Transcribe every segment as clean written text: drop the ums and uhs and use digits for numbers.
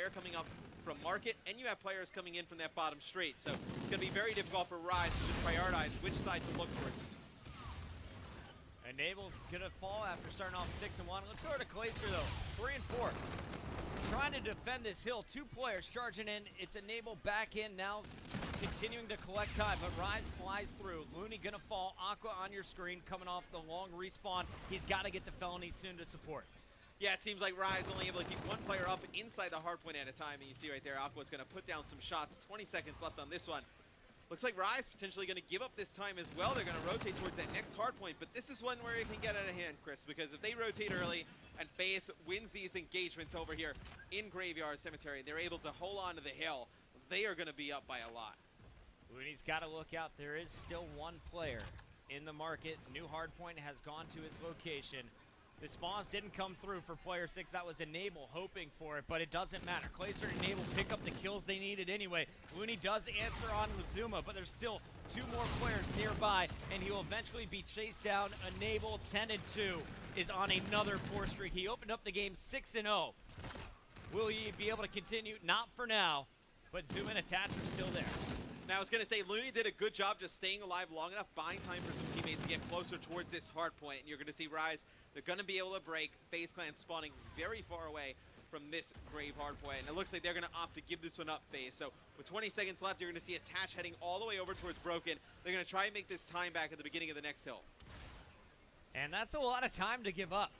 player coming up from Market, and you have players coming in from that bottom straight. So it's going to be very difficult for Rise to just prioritize which side to look towards. Enable's going to fall after starting off 6-1. Let's go to Clayster, though. 3 and 4. Trying to defend this hill. 2 players charging in. It's Enable back in now, continuing to collect time, but Rise flies through. Looney going to fall. Aqua on your screen, coming off the long respawn. He's got to get the Felony soon to support. Yeah, it seems like Rise only able to keep one player up inside the hardpoint at a time, and you see right there, Aqua's going to put down some shots. 20 seconds left on this one. Looks like Rise potentially going to give up this time as well. They're going to rotate towards that next hardpoint, but this is one where it can get out of hand, Chris, because if they rotate early and FaZe wins these engagements over here in Graveyard Cemetery, they're able to hold on to the hill, they are going to be up by a lot. Looney's got to look out. There is still one player in the market. New hardpoint has gone to his location. The spawns didn't come through for player 6. That was Enable hoping for it, but it doesn't matter. Clayster and Enable pick up the kills they needed anyway. Looney does answer on Zuma, but there's still 2 more players nearby, and he will eventually be chased down. Enable, 10-2, is on another 4 streak. He opened up the game 6-0. Will he be able to continue? Not for now, but Zuma and Attach are still there. Now, I was going to say, Looney did a good job just staying alive long enough, buying time for some teammates to get closer towards this hard point, and you're going to see Rise. They're going to be able to break. FaZe Clan spawning very far away from this grave hard point, and it looks like they're going to opt to give this one up, FaZe. So with 20 seconds left, you're going to see Attach heading all the way over towards Broken. They're going to try and make this time back at the beginning of the next hill. And that's a lot of time to give up.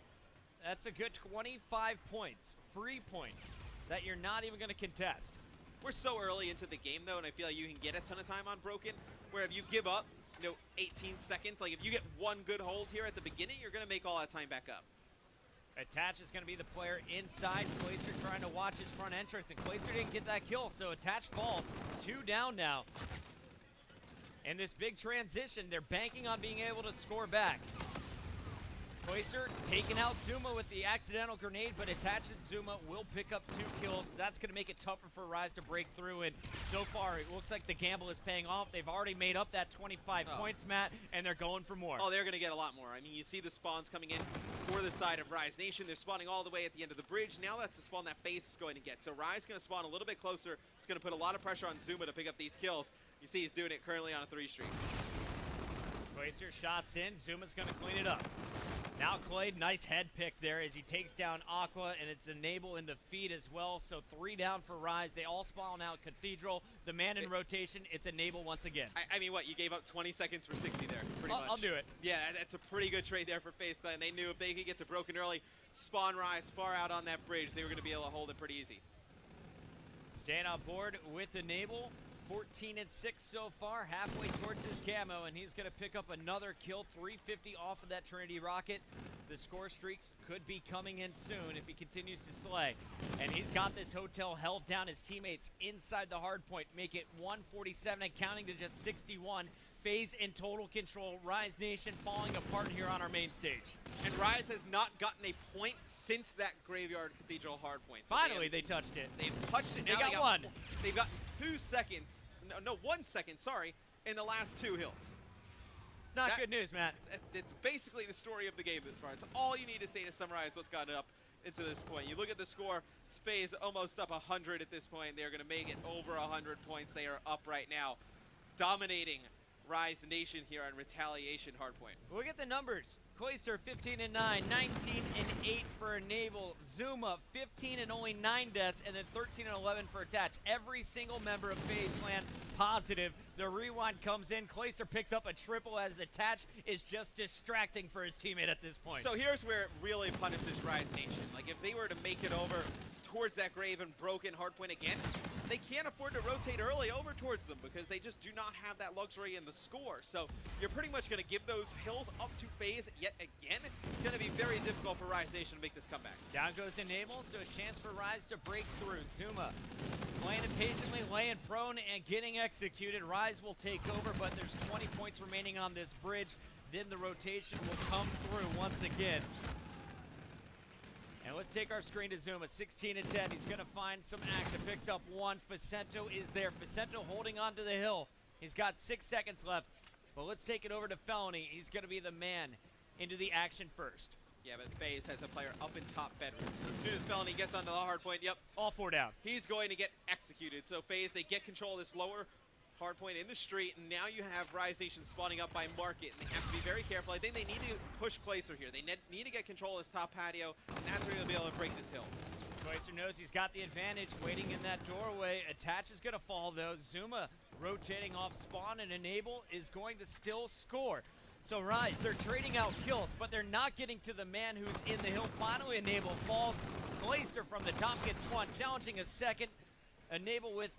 That's a good 25 points, free points, that you're not even going to contest. We're so early into the game, though, and I feel like you can get a ton of time on Broken, where if you give up, 18 seconds, like if you get one good hold here at the beginning, you're going to make all that time back up. Attach is going to be the player inside. Clayster trying to watch his front entrance, and Clayster didn't get that kill, so Attach falls. 2 down now. And this big transition, they're banking on being able to score back. Clayster taking out Zuma with the accidental grenade, but Attach and Zuma will pick up 2 kills. That's going to make it tougher for Rise to break through, and so far it looks like the gamble is paying off. They've already made up that 25 points, Matt, and they're going for more. Oh, they're going to get a lot more. I mean, you see the spawns coming in for the side of Rise Nation. They're spawning all the way at the end of the bridge. Now that's the spawn that FaZe is going to get. So Rise is going to spawn a little bit closer. It's going to put a lot of pressure on Zuma to pick up these kills. You see he's doing it currently on a 3 streak. Clayster shots in. Zuma's going to clean it up. Now Clade, nice head pick there as he takes down Aqua, and it's Enable in the feed as well. So 3 down for Rise. They all spawn out Cathedral. The man in rotation, it's Enable once again. I mean, what? You gave up 20 seconds for 60 there, pretty much. I'll do it. Yeah, that's a pretty good trade there for FaZe Clan. They knew if they could get to Broken early, spawn Rise far out on that bridge, they were going to be able to hold it pretty easy. Staying on board with Enable. 14-6 so far, halfway towards his camo, and he's going to pick up another kill, 350 off of that Trinity rocket. The score streaks could be coming in soon if he continues to slay. And he's got this hotel held down. His teammates inside the hard point make it 147 and counting to just 61. FaZe in total control. Rise Nation falling apart here on our main stage. And Rise has not gotten a point since that Graveyard Cathedral hard point. So finally, they touched it. They've touched it. They got one. They've gotten 2 seconds. No, 1 second, sorry, in the last 2 hills. It's not good news, Matt. It's basically the story of the game this far. It's all you need to say to summarize what's gotten up into this point. You look at the score, FaZe almost up 100 at this point. They're going to make it over 100 points. They are up right now, dominating Rise Nation here on Retaliation Hardpoint. Look at the numbers. Clayster 15-9, 19-8 for Enable. Zuma 15 and only 9 deaths, and then 13-11 for Attach. Every single member of FaZe Clan positive. The rewind comes in. Clayster picks up a triple as Attach is just distracting for his teammate at this point. So here's where it really punishes Rise Nation. Like if they were to make it over towards that grave and Broken hardpoint again, they can't afford to rotate early over towards them because they just do not have that luxury in the score. So you're pretty much going to give those hills up to FaZe yet again. It's going to be very difficult for Rise Nation to make this comeback. Down goes Enable, so a chance for Rise to break through. Zuma playing impatiently, laying prone, and getting executed. Rise will take over, but there's 20 points remaining on this bridge. Then the rotation will come through once again. And let's take our screen to Zuma, 16-10. He's going to find some action. Picks up 1. Facento is there. Facento holding on to the hill. He's got 6 seconds left. But let's take it over to Felony. He's going to be the man into the action first. Yeah, but FaZe has a player up in top bedroom. So as soon as Felony gets onto the hard point, yep, All 4 down. he's going to get executed. So FaZe, they get control of this lower hard point in the street, and now you have Rise Nation spawning up by Market, and they have to be very careful. I think they need to push Clayster here. They need to get control of this top patio, and that's where they'll be able to break this hill. Clayster knows he's got the advantage waiting in that doorway. Attach is going to fall, though. Zuma rotating off spawn, and Enable is going to still score. So Rise, they're trading out kills, but they're not getting to the man who's in the hill. Finally, Enable falls. Clayster from the top gets one, challenging a second. Enable with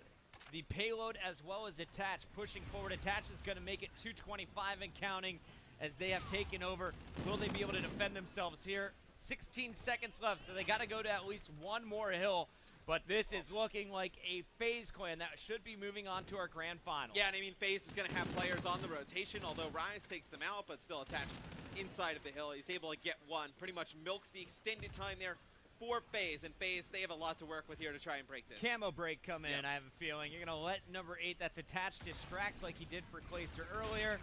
the payload as well as Attach pushing forward. Attach is going to make it 225 and counting as they have taken over. Will they be able to defend themselves here? 16 seconds left, so they got to go to at least one more hill. But this is looking like a FaZe clan that should be moving on to our grand finals. Yeah, and I mean, FaZe is going to have players on the rotation, although Rise takes them out, but still Attached inside of the hill. He's able to get one, pretty much milks the extended time there for FaZe, and FaZe, they have a lot to work with here to try and break this. Camo break come in, I have a feeling. You're going to let number 8 that's Attached distract like he did for Clayster earlier.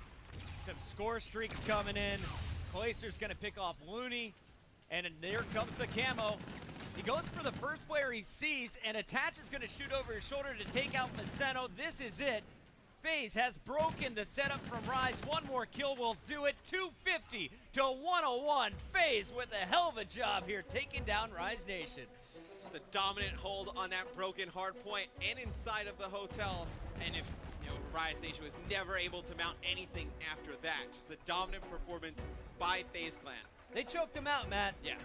Some score streaks coming in. Clayster's going to pick off Looney, and there comes the camo. He goes for the first player he sees, and Attach is going to shoot over his shoulder to take out Maceno. This is it. FaZe has broken the setup from Rise. One more kill will do it. 250 to 101. FaZe with a hell of a job here, taking down Rise Nation. Just a dominant hold on that broken hard point and inside of the hotel. And if Rise Nation was never able to mount anything after that, just a dominant performance by FaZe Clan. They choked him out, Matt. Yeah.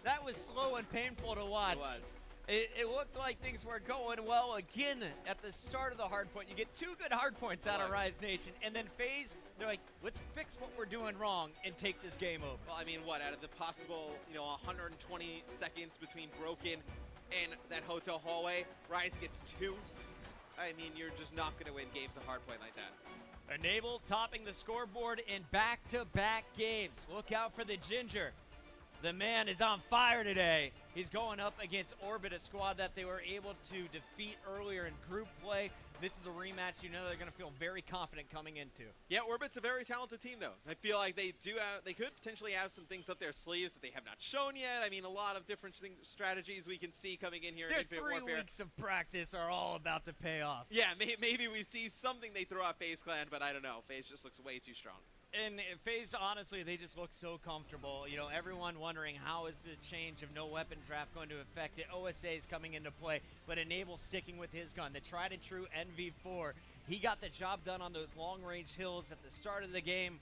That was slow and painful to watch. It was. It looked like things were going well again at the start of the hard point. You get 2 good hard points out of Rise Nation, and then FaZe, they're like, let's fix what we're doing wrong and take this game over. Well, I mean, what, out of the possible, 120 seconds between Broken and that hotel hallway, Rise gets 2. I mean, you're just not going to win games of hard point like that. Enable topping the scoreboard in back-to-back games. Look out for the Ginger. The man is on fire today. He's going up against Orbit, a squad that they were able to defeat earlier in group play. This is a rematch they're going to feel very confident coming into. Yeah, Orbit's a very talented team, though. I feel like they could potentially have some things up their sleeves that they have not shown yet. I mean, a lot of different strategies we can see coming in here in Infinite Warfare. Their 3 weeks of practice are all about to pay off. Yeah, maybe we see something they throw out FaZe Clan, but I don't know. FaZe just looks way too strong. And FaZe, honestly, they just look so comfortable. Everyone wondering how is the change of no weapon draft going to affect it. OSA is coming into play, but Enable sticking with his gun. The tried and true NV4. He got the job done on those long-range hills at the start of the game.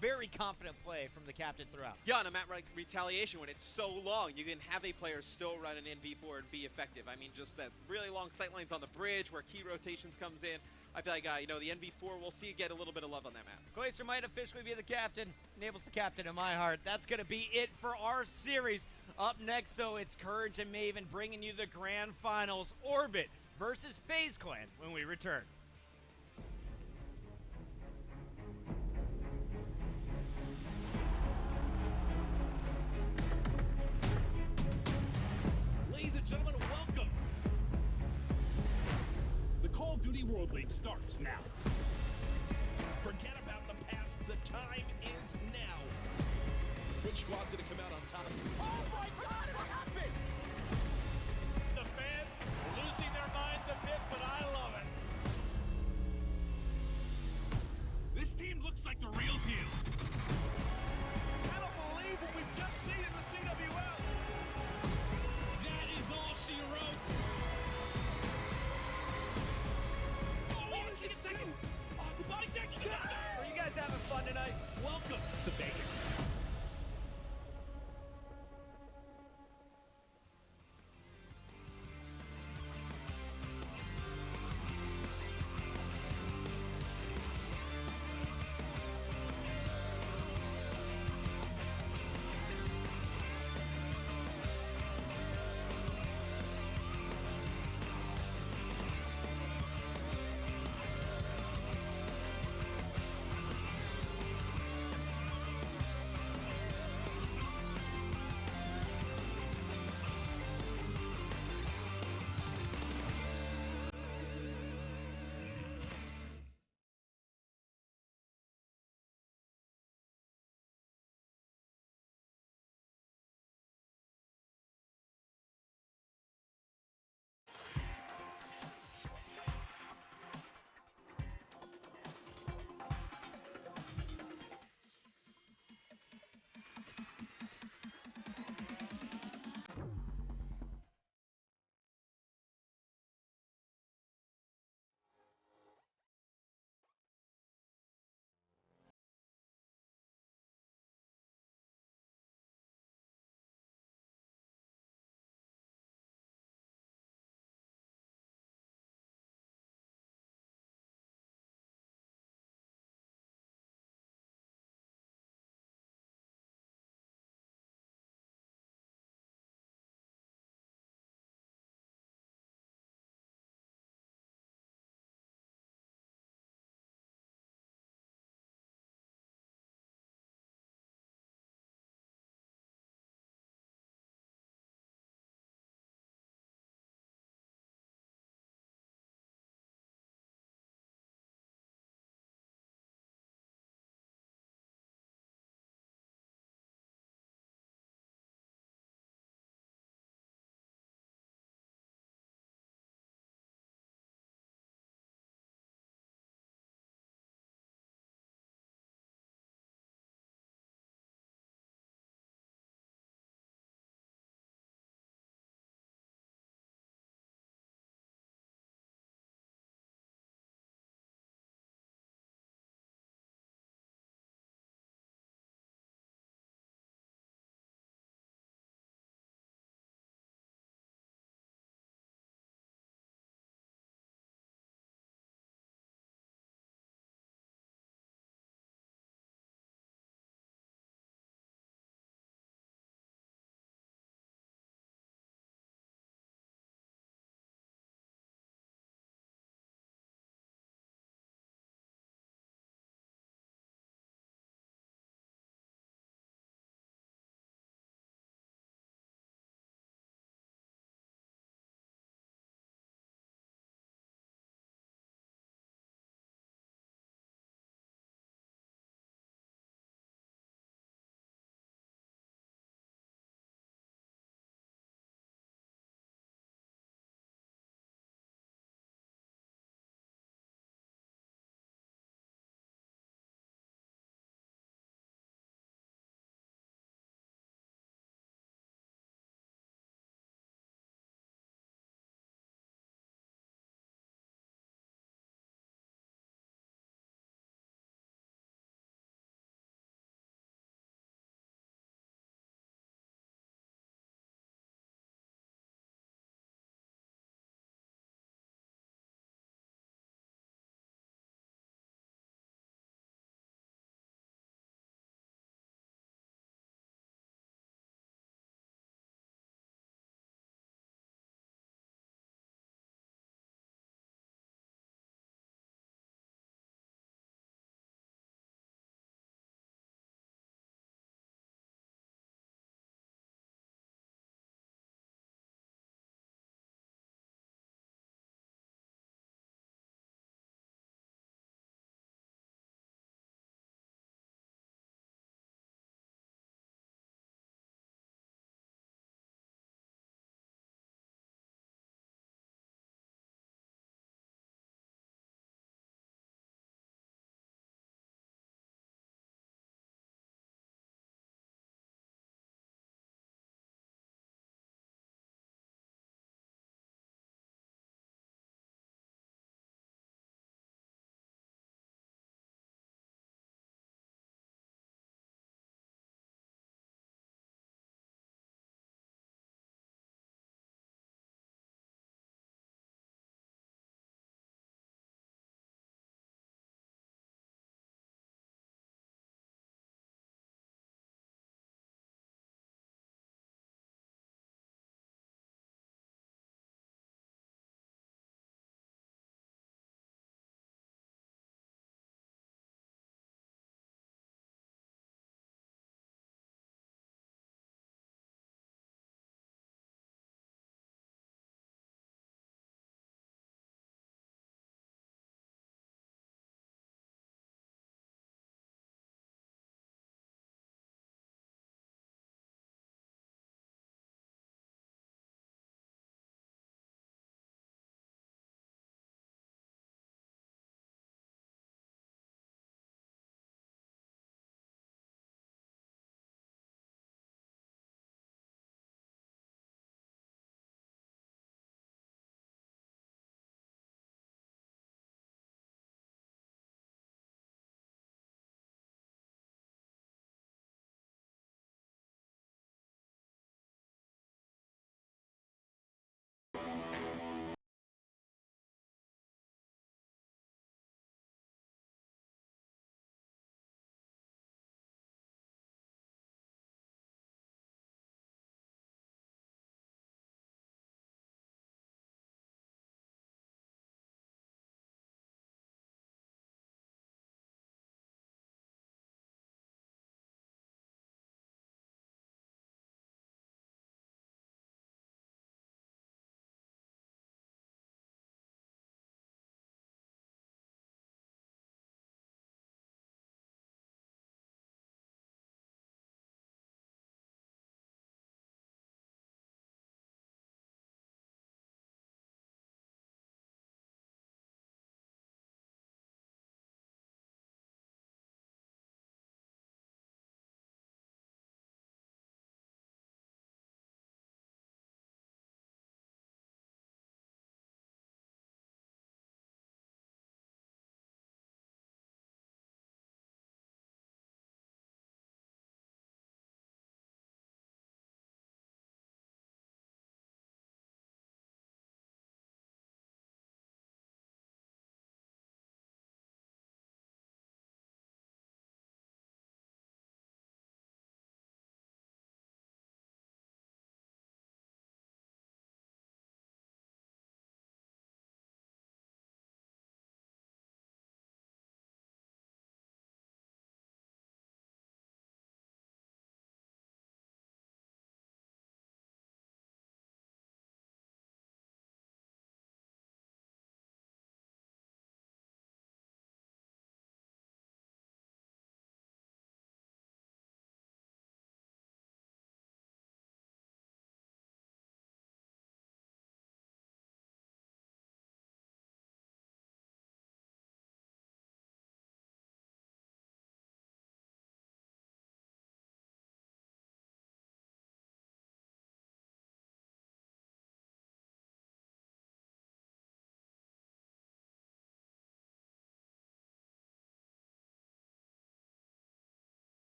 Very confident play from the captain throughout. Yeah, and a map like Retaliation, when it's so long, you can have a player still run an NV4 and be effective. I mean, just that really long sightlines on the bridge where key rotations comes in. I feel like, the NV4, we'll see get a little bit of love on that map. Clayster might officially be the captain. Enable's the captain in my heart. That's going to be it for our series. Up next, though, it's Courage and Maven bringing you the grand finals. Orbit versus FaZe Clan when we return. Ladies and gentlemen, welcome. The Call of Duty World League starts now. Forget about the past. The time is now. Which squad's going to come out on top? Oh my God! What happened? The fans losing their minds a bit, but I love it. This team looks like the real deal. I don't believe what we've just seen in the CWL. That is all she wrote. Second. Oh, the body section. Are you guys having fun tonight? Welcome to Vegas.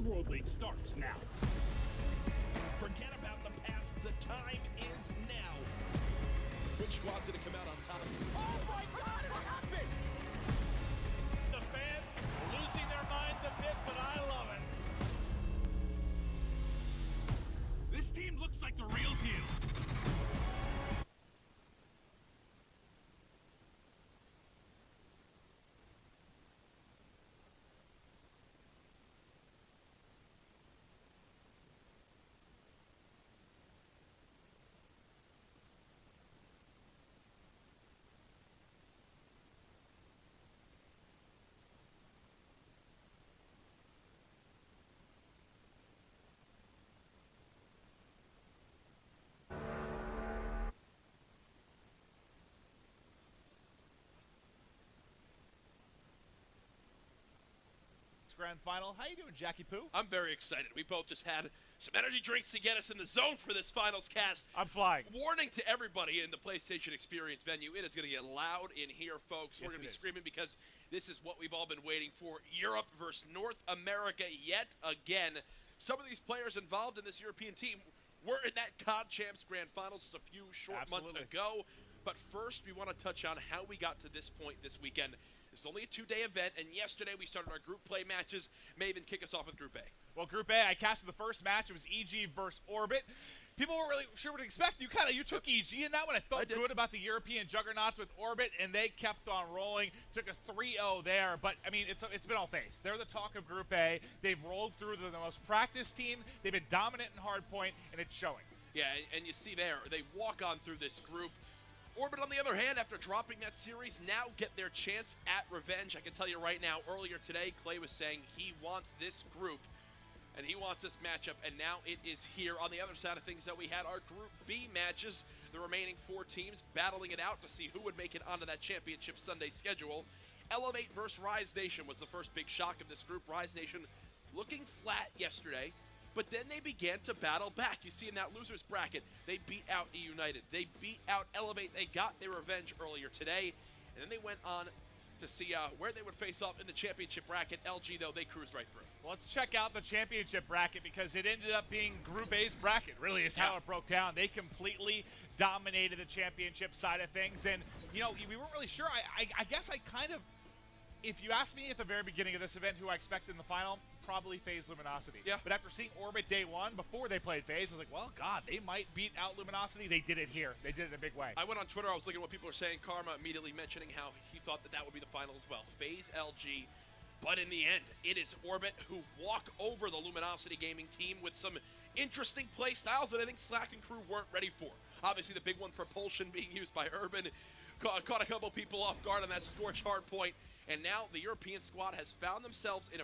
World League starts now. Forget about the past. The time is now. Which squad's going to come out on top? Oh my God, it happened! The fans losing their minds a bit, but I love it. This team looks like the real deal. Grand final. How you doing, Jackie Poo? I'm very excited. We both just had some energy drinks to get us in the zone for this finals cast. I'm flying. Warning to everybody in the PlayStation Experience venue, it is going to get loud in here, folks. We're Yes, going to be it is. screaming because this is what we've all been waiting for. Europe versus North America yet again. Some of these players involved in this European team were in that COD Champs Grand Finals just a few short months Absolutely. ago. But first, we want to touch on how we got to this point this weekend. This is only a two-day event, and yesterday we started our group play matches. May even kick us off with Group A. Well, Group A, I casted the first match. It was EG versus Orbit. People weren't really sure what to expect. You took EG in that one. I felt good about the European juggernauts with Orbit, and they kept on rolling. Took a 3-0 there, but I mean, it's been all phased. They're the talk of Group A. They've rolled through the most practiced team. They've been dominant in hardpoint, and it's showing. Yeah, and you see there, they walk on through this group. Orbit, on the other hand, after dropping that series, now get their chance at revenge. I can tell you right now, earlier today, Clay was saying he wants this group, and he wants this matchup, and now it is here. On the other side of things, that we had our Group B matches, the remaining 4 teams battling it out to see who would make it onto that Championship Sunday schedule. Elevate versus Rise Nation was the first big shock of this group. Rise Nation looking flat yesterday, but then they began to battle back. You see in that losers bracket, they beat out E United. They beat out Elevate. They got their revenge earlier today. And then they went on to see where they would face off in the championship bracket. LG, though, they cruised right through. Well, let's check out the championship bracket because it ended up being Group A's bracket, really is how it broke down. They completely dominated the championship side of things. And, we weren't really sure. I guess I kind of, if you asked me at the very beginning of this event who I expect in the final, probably FaZe Luminosity. Yeah. But after seeing Orbit day one, before they played FaZe, I was like, well, God, they might beat out Luminosity. They did it here. They did it in a big way. I went on Twitter. I was looking at what people were saying. Karma immediately mentioning how he thought that would be the final as well. FaZe LG. But in the end, it is Orbit who walk over the Luminosity gaming team with some interesting play styles that I think Slack and crew weren't ready for. Obviously, the big one, Propulsion, being used by Urban, caught a couple people off guard on that Scorch hard point. And now the European squad has found themselves in a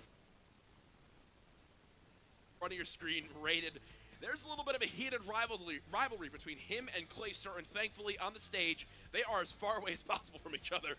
front of your screen rated. There's a little bit of a heated rivalry between him and Clayster, and thankfully on the stage, they are as far away as possible from each other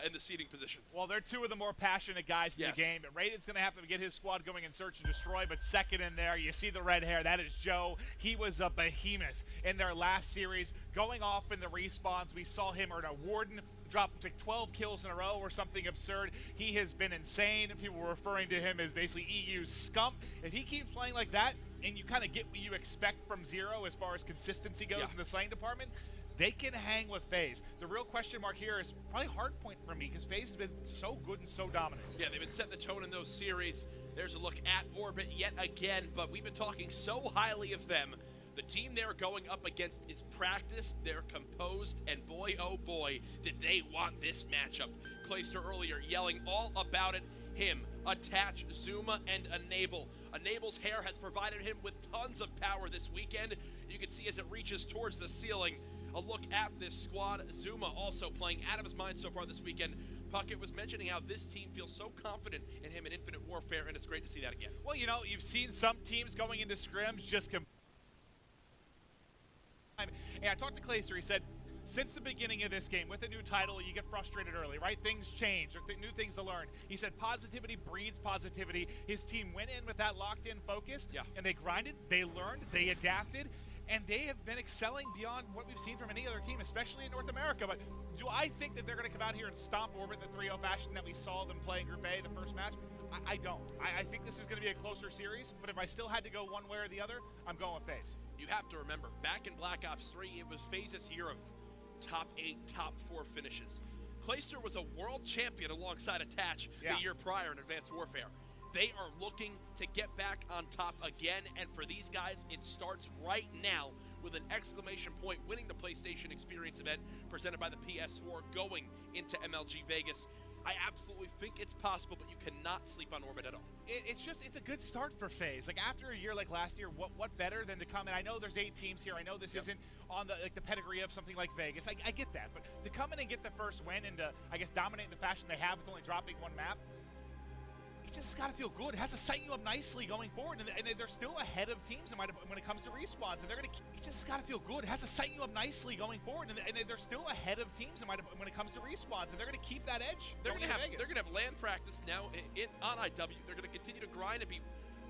in the seating positions. Well, they're two of the more passionate guys in the game. Raided's going to have to get his squad going in search and destroy, but second in there, you see the red hair. That is Joe. He was a behemoth in their last series. Going off in the respawns, we saw him earn a Warden, dropped like 12 kills in a row or something absurd. He has been insane. People were referring to him as basically EU's scump. If he keeps playing like that, and you kind of get what you expect from Zero as far as consistency goes in the slaying department, they can hang with FaZe. The real question mark here is probably Hardpoint for me because FaZe has been so good and so dominant. Yeah, they've been setting the tone in those series. There's a look at Orbit yet again, but we've been talking so highly of them. The team they're going up against is practiced, they're composed, and boy, oh boy, did they want this matchup. Clayster earlier yelling all about it. Him, Attach, Zuma, and Enable. Enable's hair has provided him with tons of power this weekend. You can see as it reaches towards the ceiling. A look at this squad. Zuma also playing out of his mind so far this weekend. Puckett was mentioning how this team feels so confident in him in Infinite Warfare, and it's great to see that again. Well, you've seen some teams going into scrims just and I talked to Clayster. He said, since the beginning of this game, with a new title, you get frustrated early, right? Things change. There are new things to learn. He said positivity breeds positivity. His team went in with that locked-in focus, and they grinded, they learned, they adapted, and they have been excelling beyond what we've seen from any other team, especially in North America. But do I think that they're going to come out here and stomp Orbit in the 3-0 fashion that we saw them play in Group A the first match? I don't. I think this is going to be a closer series, but if I still had to go one way or the other, I'm going with FaZe. You have to remember, back in Black Ops 3, it was FaZe's year of top 8, top 4 finishes. Clayster was a world champion alongside Attach the year prior in Advanced Warfare. They are looking to get back on top again, and for these guys, it starts right now with an exclamation point, winning the PlayStation Experience event presented by the PS4, going into MLG Vegas. I absolutely think it's possible, but you cannot sleep on Orbit at all. It's a good start for FaZe. Like, after a year like last year, what better than to come in? I know there's 8 teams here. I know this isn't on the pedigree of something like Vegas. I get that, but to come in and get the first win and to, I guess, dominate the fashion they have with only dropping one map, you just got to feel good. It has to set you up nicely going forward, and they're still ahead of teams when it comes to respawns. And you just got to feel good. It has to set you up nicely going forward, and they're still ahead of teams when it comes to respawns. And they're going to keep that edge. They're going to have land practice now on IW. They're going to continue to grind and be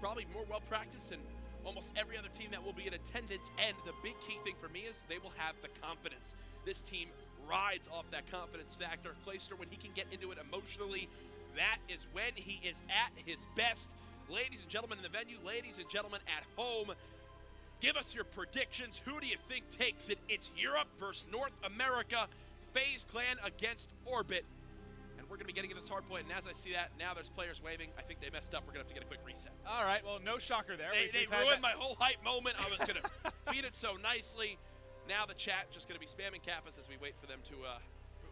probably more well practiced than almost every other team that will be in attendance. And the big key thing for me is they will have the confidence. This team rides off that confidence factor. Clayster, when he can get into it emotionally, that is when he is at his best. Ladies and gentlemen in the venue, ladies and gentlemen at home, give us your predictions. Who do you think takes it? It's Europe versus North America. FaZe Clan against Orbit. And we're going to be getting to this hard point. And as I see that, now there's players waving. I think they messed up. We're going to have to get a quick reset. All right, well, no shocker there. They ruined my whole hype moment. I was going to feed it so nicely. Now the chat just going to be spamming Kappas as we wait for them to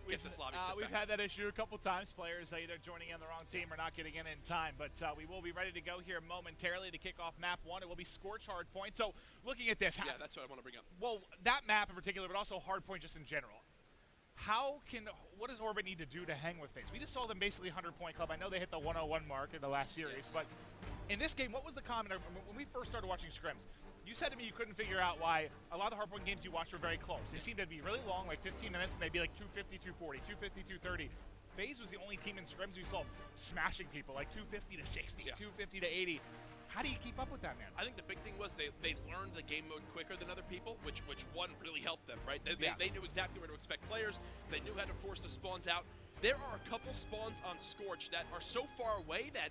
get this lobby set We've had that issue a couple times. Players either joining in the wrong team or not getting in time. But we will be ready to go here momentarily to kick off map 1. It will be Scorch Hardpoint. So looking at this. Yeah, that's what I want to bring up. Well, that map in particular, but also Hardpoint just in general. What does Orbit need to do to hang with things? We just saw them basically 100-point club. I know they hit the 101 mark in the last series, but in this game, what was the comment when we first started watching scrims? You said to me you couldn't figure out why a lot of the hardpoint games you watched were very close. They seemed to be really long, like 15 minutes, and they'd be like 250, 240, 250, 230. FaZe was the only team in scrims we saw smashing people, like 250 to 60, 250 to 80. How do you keep up with that, man? I think the big thing was they learned the game mode quicker than other people, which one really helped them, right? They knew exactly where to expect players. They knew how to force the spawns out. There are a couple spawns on Scorch that are so far away that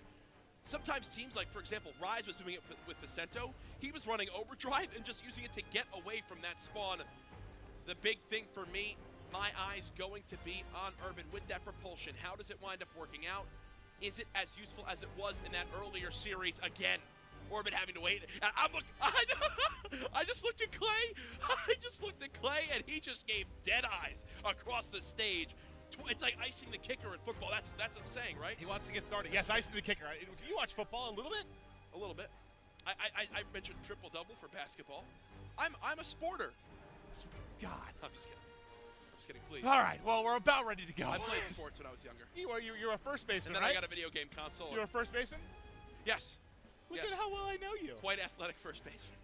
sometimes teams, like, for example, Rise was doing it with Vicento. He was running overdrive and just using it to get away from that spawn. The big thing for me, my eyes going to be on Urban with that propulsion. How does it wind up working out? Is it as useful as it was in that earlier series? Again, Orbit having to wait. I just looked at Clay. I just looked at Clay, and he just gave dead eyes across the stage. It's like icing the kicker in football. That's what I'm saying, right? He wants to get started. Yes, icing the kicker. Do you watch football a little bit? A little bit. I mentioned triple-double for basketball. I'm a sporter. God. I'm just kidding. I'm just kidding, please. All right, well, we're about ready to go. I played sports when I was younger. You're a first baseman, and then right? I got a video game console. You're a first baseman? Yes. Look at how well I know you. Quite athletic first baseman.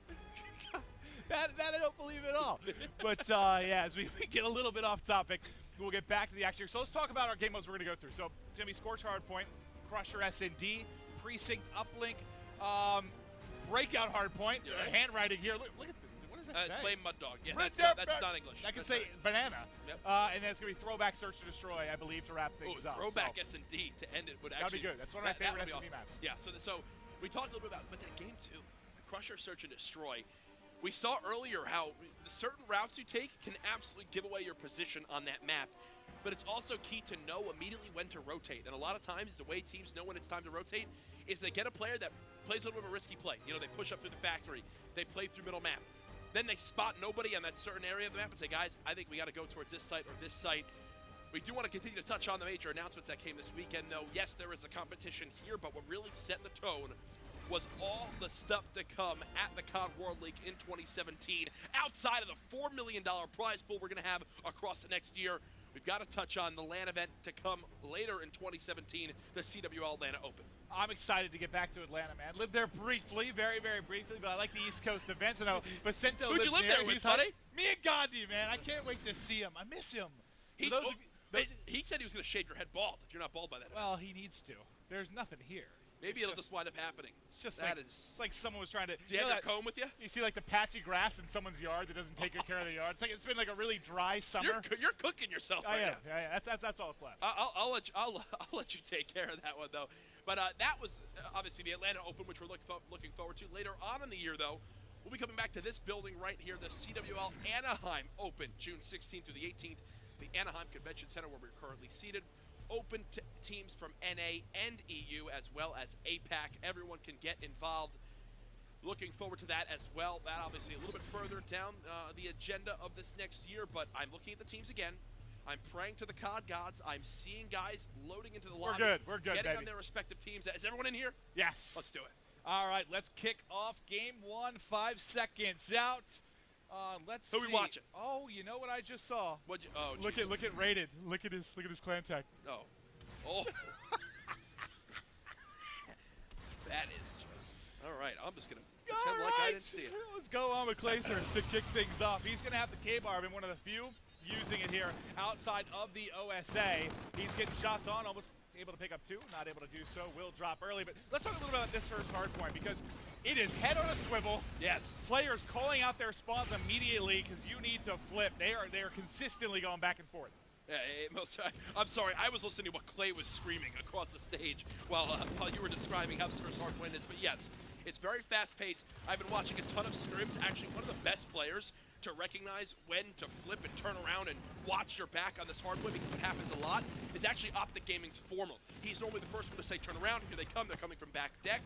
that I don't believe at all. But, yeah, as we get a little bit off topic, we'll get back to the action here. So let's talk about our game modes we're going to go through. So it's going to be Scorch Hardpoint, Crusher S&D, Precinct Uplink, Breakout Hardpoint, handwriting here. Look at this. What does that say? It's Blame Mud Dog. Yeah, that's not English. I can say banana. Yep. And then it's going to be Throwback Search and Destroy, I believe, to wrap things up. Throwback S&D to end it would actually... That'd be good. That's one of my favorite S&D awesome. maps. Yeah, so we talked a little bit about that game, too. Crusher, Search, and Destroy. We saw earlier how the certain routes you take can absolutely give away your position on that map. But it's also key to know immediately when to rotate. And a lot of times, the way teams know when it's time to rotate is they get a player that plays a little bit of a risky play. You know, they push up through the factory. They play through middle map. Then they spot nobody on that certain area of the map and say, guys, I think we got to go towards this site or this site. We do want to continue to touch on the major announcements that came this weekend, though. Yes, there is the competition here, but what really set the tone was all the stuff to come at the COD World League in 2017. Outside of the $4 million prize pool we're going to have across the next year, we've got to touch on the LAN event to come later in 2017, the CWL Atlanta Open. I'm excited to get back to Atlanta, man. Lived there briefly, very, very briefly, but I like the East Coast events. I know Vicento Who'd you live there with, buddy? Me and Gandhi, man. I can't wait to see him. I miss him. He said he was going to shave your head bald if you're not bald by that. Well, he needs to. There's nothing here. Maybe it'll just wind up happening. It's just That like, is- it's like someone was trying to. Do you have that comb with you? You see like the patchy grass in someone's yard that doesn't take good care of the yard. It's like it's been like a really dry summer. You're cooking yourself right now. Yeah. That's all that's left. I'll let you take care of that one though. But that was obviously the Atlanta Open, which we're looking forward to later on in the year. Though we'll be coming back to this building right here, the CWL Anaheim Open, June 16th through the 18th, the Anaheim Convention Center, where we're currently seated. Open to teams from NA and EU as well as APAC. Everyone can get involved. Looking forward to that as well. That obviously a little bit further down the agenda of this next year, but I'm looking at the teams again. I'm praying to the COD gods. I'm seeing guys loading into the lobby. We're good, getting baby. on their respective teams. Is everyone in here? Yes. Let's do it. All right, let's kick off game 1. 5 seconds out. Let's see. Who we watching? Oh, you know what I just saw? Look Jesus. at Rated. Look at his clan tag. Oh. That is just all right. I'm just gonna pretend like I didn't see it. Let's go on with Clayser to kick things off. He's gonna have the K-bar, been one of the few using it here outside of the OSA. He's getting shots on, almost able to pick up 2, not able to do so, will drop early. But let's talk a little bit about this first hard point, because it is head on a swivel. Yes. Players calling out their spawns immediately because you need to flip. They are consistently going back and forth. Yeah, I'm sorry. I was listening to what Clay was screaming across the stage while you were describing how this first hard point is. But yes, it's very fast-paced. I've been watching a ton of scrims. Actually, one of the best players to recognize when to flip and turn around and watch your back on this hard point, because it happens a lot, is actually Optic Gaming's Formal. He's normally the first one to say turn around. Here they come. They're coming from back deck.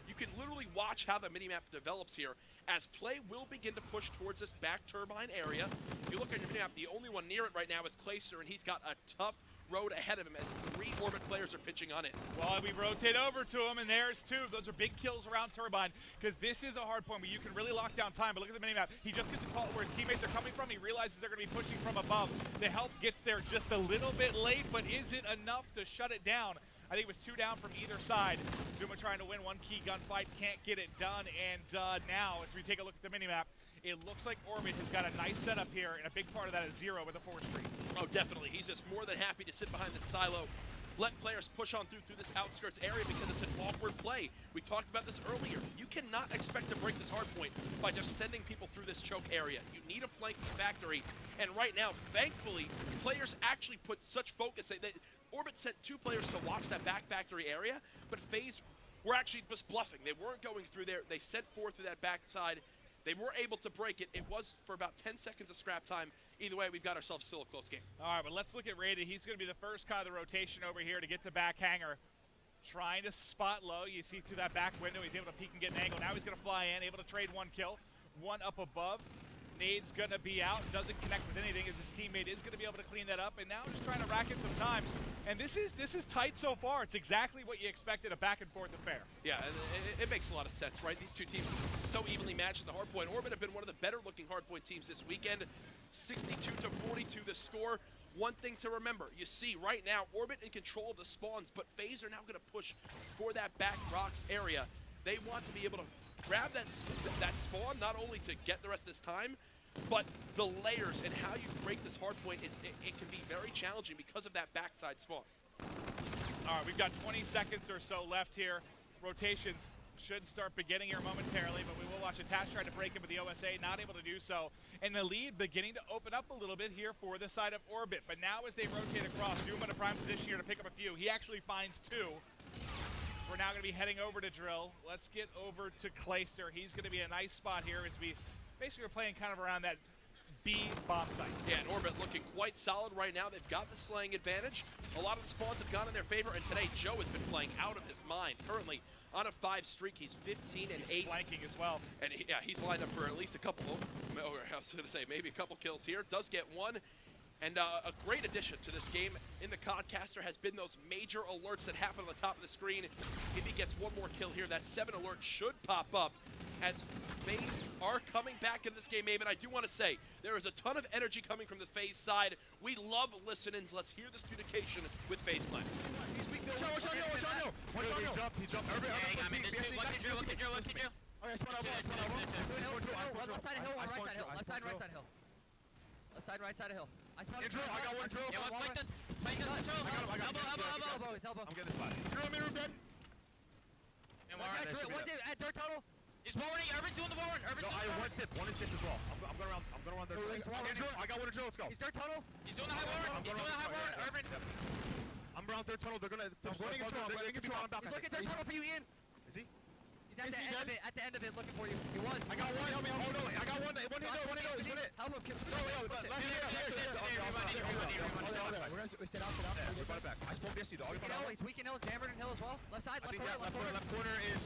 You can literally watch how the minimap develops here as play will begin to push towards this back turbine area. If you look at your minimap, the only one near it right now is Clayster, and he's got a tough road ahead of him as 3 Orbit players are pitching on it. Well, we rotate over to him, and there's 2. Those are big kills around turbine, because this is a hard point where you can really lock down time. But look at the minimap. He just gets a call where his teammates are coming from. He realizes they're going to be pushing from above. The help gets there just a little bit late, but is it enough to shut it down? I think it was 2 down from either side. Zuma trying to win 1 key gunfight, can't get it done. And now, if we take a look at the minimap, it looks like Orbit has got a nice setup here, and a big part of that is 0 with a 4th streak. Oh, definitely. He's just more than happy to sit behind the silo, let players push on through this outskirts area because it's an awkward play. We talked about this earlier. You cannot expect to break this hard point by just sending people through this choke area. You need a flank from factory, and right now, thankfully, players actually put such focus. Orbit sent 2 players to watch that back factory area, but FaZe were actually just bluffing. They weren't going through there. They sent 4 through that backside. They were able to break it. It was for about 10 seconds of scrap time. Either way, we've got ourselves still a close game. All right, but let's look at Rated. He's going to be the first kind of the rotation over here to get to back hanger. Trying to spot low. You see through that back window, he's able to peek and get an angle. Now he's going to fly in, able to trade 1 kill. 1 up above. Nade's going to be out, doesn't connect with anything as his teammate is going to be able to clean that up. And now just trying to rack in some time. And this is tight so far. It's exactly what you expected, a back and forth affair. Yeah, it makes a lot of sense, right? These 2 teams so evenly matched in the hardpoint. Orbit have been one of the better looking hardpoint teams this weekend. 62-42 the score. One thing to remember, you see right now, Orbit in control of the spawns, but FaZe are now going to push for that back rocks area. They want to be able to grab that spawn, not only to get the rest of this time, but the layers and how you break this hard point, it can be very challenging because of that backside spawn. All right, we've got 20 seconds or so left here. Rotations should start beginning here momentarily, but we will watch Attach try to break him with the OSA, not able to do so. And the lead beginning to open up a little bit here for the side of Orbit. But now as they rotate across, Doom in a prime position here to pick up a few. He actually finds 2. We're now going to be heading over to Drill. Let's get over to Clayster. He's going to be a nice spot here as we basically are playing kind of around that B bomb site. Yeah, and Orbit looking quite solid right now. They've got the slaying advantage. A lot of the spawns have gone in their favor, and today Joe has been playing out of his mind. Currently on a 5 streak, he's 15-8. He's flanking as well. And he's lined up for at least a couple, I was going to say maybe a couple kills here. Does get 1. And a great addition to this game in the Codcaster has been those major alerts that happen on the top of the screen. If he gets 1 more kill here, that 7 alert should pop up as FaZe are coming back in this game, Abe. And I do want to say, there is a ton of energy coming from the FaZe side. We love listenings. Let's hear this communication with FaZe Clan. He jumped. I'm in this too. Look at Drill. Alright, spawn out. Left side of hill, right side of hill. Left side, right side of hill. Left side, right side of hill. I got 1 drill. Yeah, flank this. Elbow. I'm getting this body. Drill me, room dead. At dirt tunnel. He's warning. Urban's doing the warning. Urban's doing the warning. One is as well. I'm going around there. I got one to drill. Let's go. He's dirt tunnel. He's doing the high warning. He's doing the high warning. Urban. I'm around third tunnel. They're gonna. I'm running control. I'm running control. I'm back. He's looking dirt tunnel for you, Ian. Is he? He's at the end of it. At the end of it, looking for you. He was. I got one. Help me. Oh no! I got one. One hit. He's gonna hit. Help him. We stayed out. We're going back. I spoke yesterday. He's weak and ill. Jammered and hill as well. Left side. Left corner is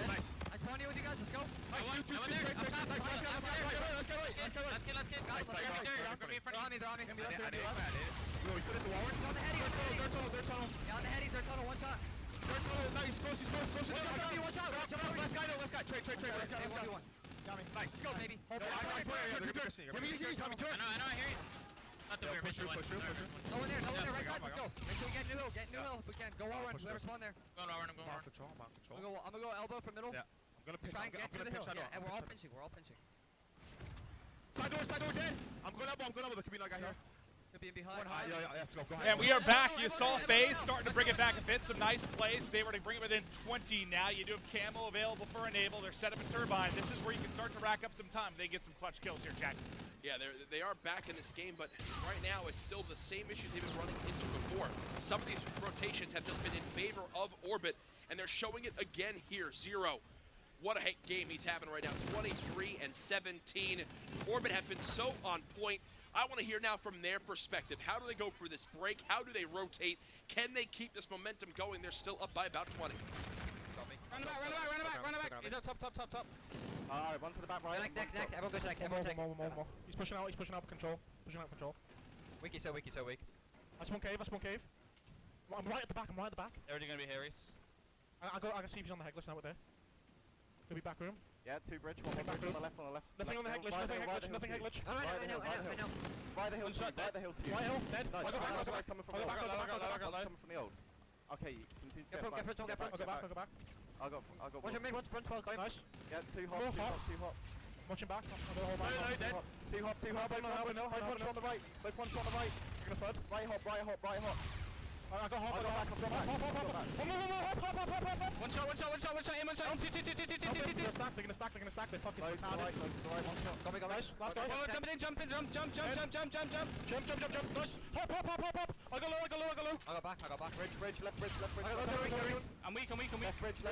nice. I spawned you with you guys. Let's go. Let's get. Guys, they're on me. We put it in the wall. He's on the heady. Third tunnel. Yeah, on the heady. Dirt tunnel. One shot. Third tunnel. Nice. Close. One shot. Last guy. Trade. Let's go. Got me. Nice. Let's go, baby. Hold on. Give me easy. Tommy, turn. I know, I hear you. Not the weird. Push through. No one there, right side, let's go. Make sure we get new hill, if we can. Go all run, whoever spawn there. I'm going control. I'm gonna go elbow from middle. Yeah. I'm gonna pinch. Try and get to the hill, Yeah, and we're all pinching. Side door dead. I'm going elbow. There could be no guy here. Could be behind. Yeah, let's go. Go ahead. And we are back. You saw FaZe starting to bring it back a bit. Some nice plays. They were to bring it within 20 now. You do have Camo available for Enable. They're set up a turbine. This is where you can start to rack up some time. They get some clutch kills here, Jack. Yeah, they are back in this game, but right now it's still the same issues they've been running into before. Some of these rotations have just been in favor of Orbit, and they're showing it again here. Zero. What a game he's having right now. 23 and 17. Orbit have been so on point. I want to hear now from their perspective. How do they go for this break? How do they rotate? Can they keep this momentum going? They're still up by about 20. Run it back. He's up top. Alright, one to the back right. Neck. Everyone go check. More. He's pushing out control. Wiki, so weak. I spawn cave. I'm right at the back. They're already gonna be Harry's. I can see if he's on the headless now. What there? Could be back room. Yeah, two bridge, one back room. On the left. Nothing on the headless. Nothing headless. I know. Right the hill to you. Right hill, dead. Nice. I go back. Guys coming from the old. Coming from the old. Okay, you continue to get back. I'll go back. I'll go. Watch your mid, watch front 12, guys. Nice. Yeah, too hot. Watching back. I'll go hold back. Dead. Too hot. Both on the right. You're gonna flood. Right hot. I got hop. One shot, aim one shot. They're gonna stack. They're fucking retarded. Go. Nice. Last guy. Jump in. Jump. Nice. Hop. I go low. I got back. Bridge, left bridge. I'm weak. Left bridge. Yeah,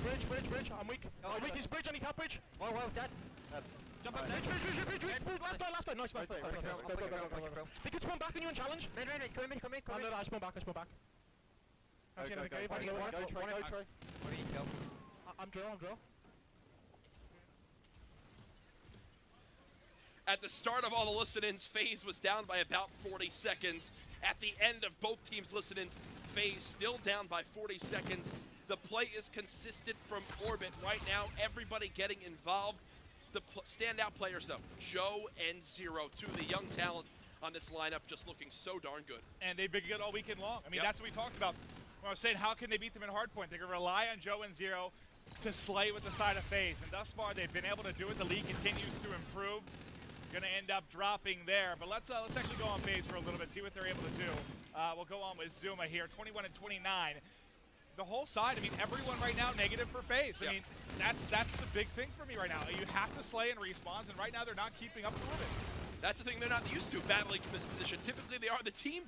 bridge. I'm weak. He's bridge. I need top bridge. Whoa, dead. Jump up. Bridge. Last guy. Nice. Go. They could spawn back on you and challenge. Mid, come in. I spawn back. Go. Try. I'm drill. At the start of all the listen-ins, FaZe was down by about 40 seconds. At the end of both teams' listen-ins, FaZe still down by 40 seconds. The play is consistent from Orbit right now. Everybody getting involved. The standout players, though, Joe and Zero, two of the young talent on this lineup, just looking so darn good. And they've been good all weekend long. I mean, that's what we talked about. When I was saying, how can they beat them in hardpoint? They can rely on Joe and Zero to slay with the side of FaZe. And thus far, they've been able to do it. The league continues to improve. Going to end up dropping there. But let's actually go on FaZe for a little bit, see what they're able to do. We'll go on with Zuma here, 21 and 29. The whole side, I mean, everyone right now negative for FaZe. I mean, that's the big thing for me right now. You have to slay and respawns, and right now they're not keeping up with it. That's the thing they're not used to, battling from this position. Typically, they are the team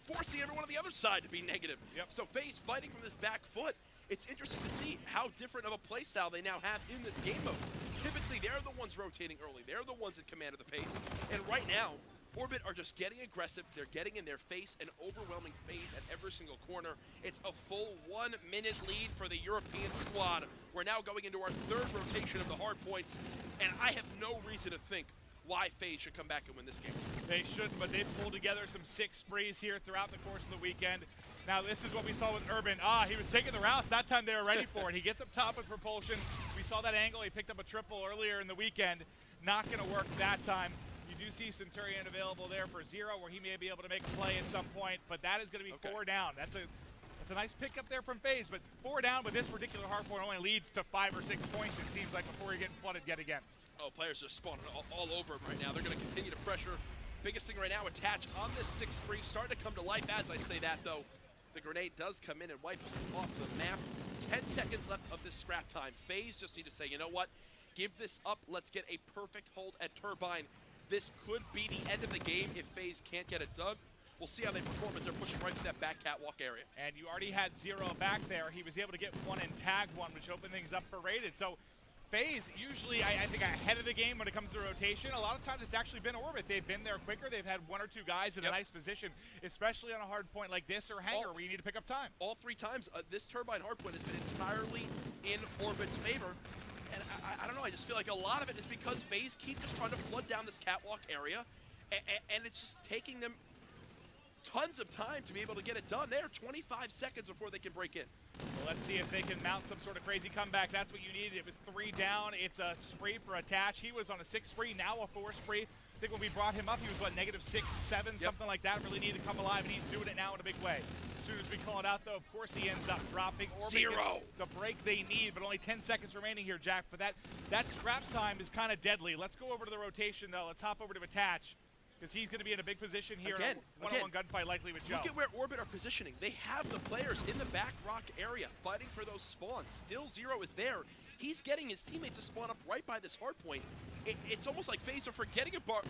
forcing everyone on the other side to be negative. So FaZe fighting from this back foot. It's interesting to see how different of a playstyle they now have in this game mode. Typically, they're the ones rotating early. They're the ones in command of the pace. And right now, Orbit are just getting aggressive. They're getting in their face an overwhelming FaZe at every single corner. It's a full 1 minute lead for the European squad. We're now going into our third rotation of the hard points, and I have no reason to think why FaZe should come back and win this game. They shouldn't, but they've pulled together some 6 sprees here throughout the course of the weekend. Now this is what we saw with Urban. He was taking the routes. That time they were ready for it. He gets up top with propulsion. We saw that angle. He picked up a triple earlier in the weekend. Not going to work that time. You do see Centurion available there for Zero, where he may be able to make a play at some point, but that is going to be 4 down. That's a nice pickup there from FaZe, but 4 down with this particular hardpoint only leads to 5 or 6 points, it seems like, before you're getting flooded yet again. Oh, players are spawning all over him right now. They're going to continue to pressure. Biggest thing right now, attach on this 6 spree. Starting to come to life as I say that, though. The grenade does come in and wipe it off the map. 10 seconds left of this scrap time. FaZe just need to say, you know what? Give this up. Let's get a perfect hold at Turbine. This could be the end of the game if FaZe can't get it done. We'll see how they perform as they're pushing right to that back catwalk area. And you already had Zero back there. He was able to get one and tag one, which opened things up for Rated. So FaZe usually, I think, ahead of the game when it comes to rotation. A lot of times it's actually been Orbit. They've been there quicker. They've had one or two guys in a nice position, especially on a hard point like this or Hangar where you need to pick up time. All 3 times, this Turbine hard point has been entirely in Orbit's favor. And I don't know, I just feel like a lot of it is because FaZe keep just trying to flood down this catwalk area, and it's just taking them tons of time to be able to get it done. They're 25 seconds before they can break in. Well, let's see if they can mount some sort of crazy comeback. That's what you needed. It was 3 down. It's a spree for Attach. He was on a 6 spree, now a 4 spree. I think when we brought him up, he was, what, -6, 7, something like that. Really needed to come alive, and he's doing it now in a big way. As soon as we call it out, though, of course he ends up dropping. Orbit Zero. The break they need, but only 10 seconds remaining here, Jack. But that scrap time is kind of deadly. Let's go over to the rotation, though. Let's hop over to Attach, because he's going to be in a big position here. Again, one-on-one gunfight likely with Joe. Look at where Orbit are positioning. They have the players in the back rock area fighting for those spawns. Still Zero is there. He's getting his teammates to spawn up right by this hard point. It's almost like FaZe are forgetting about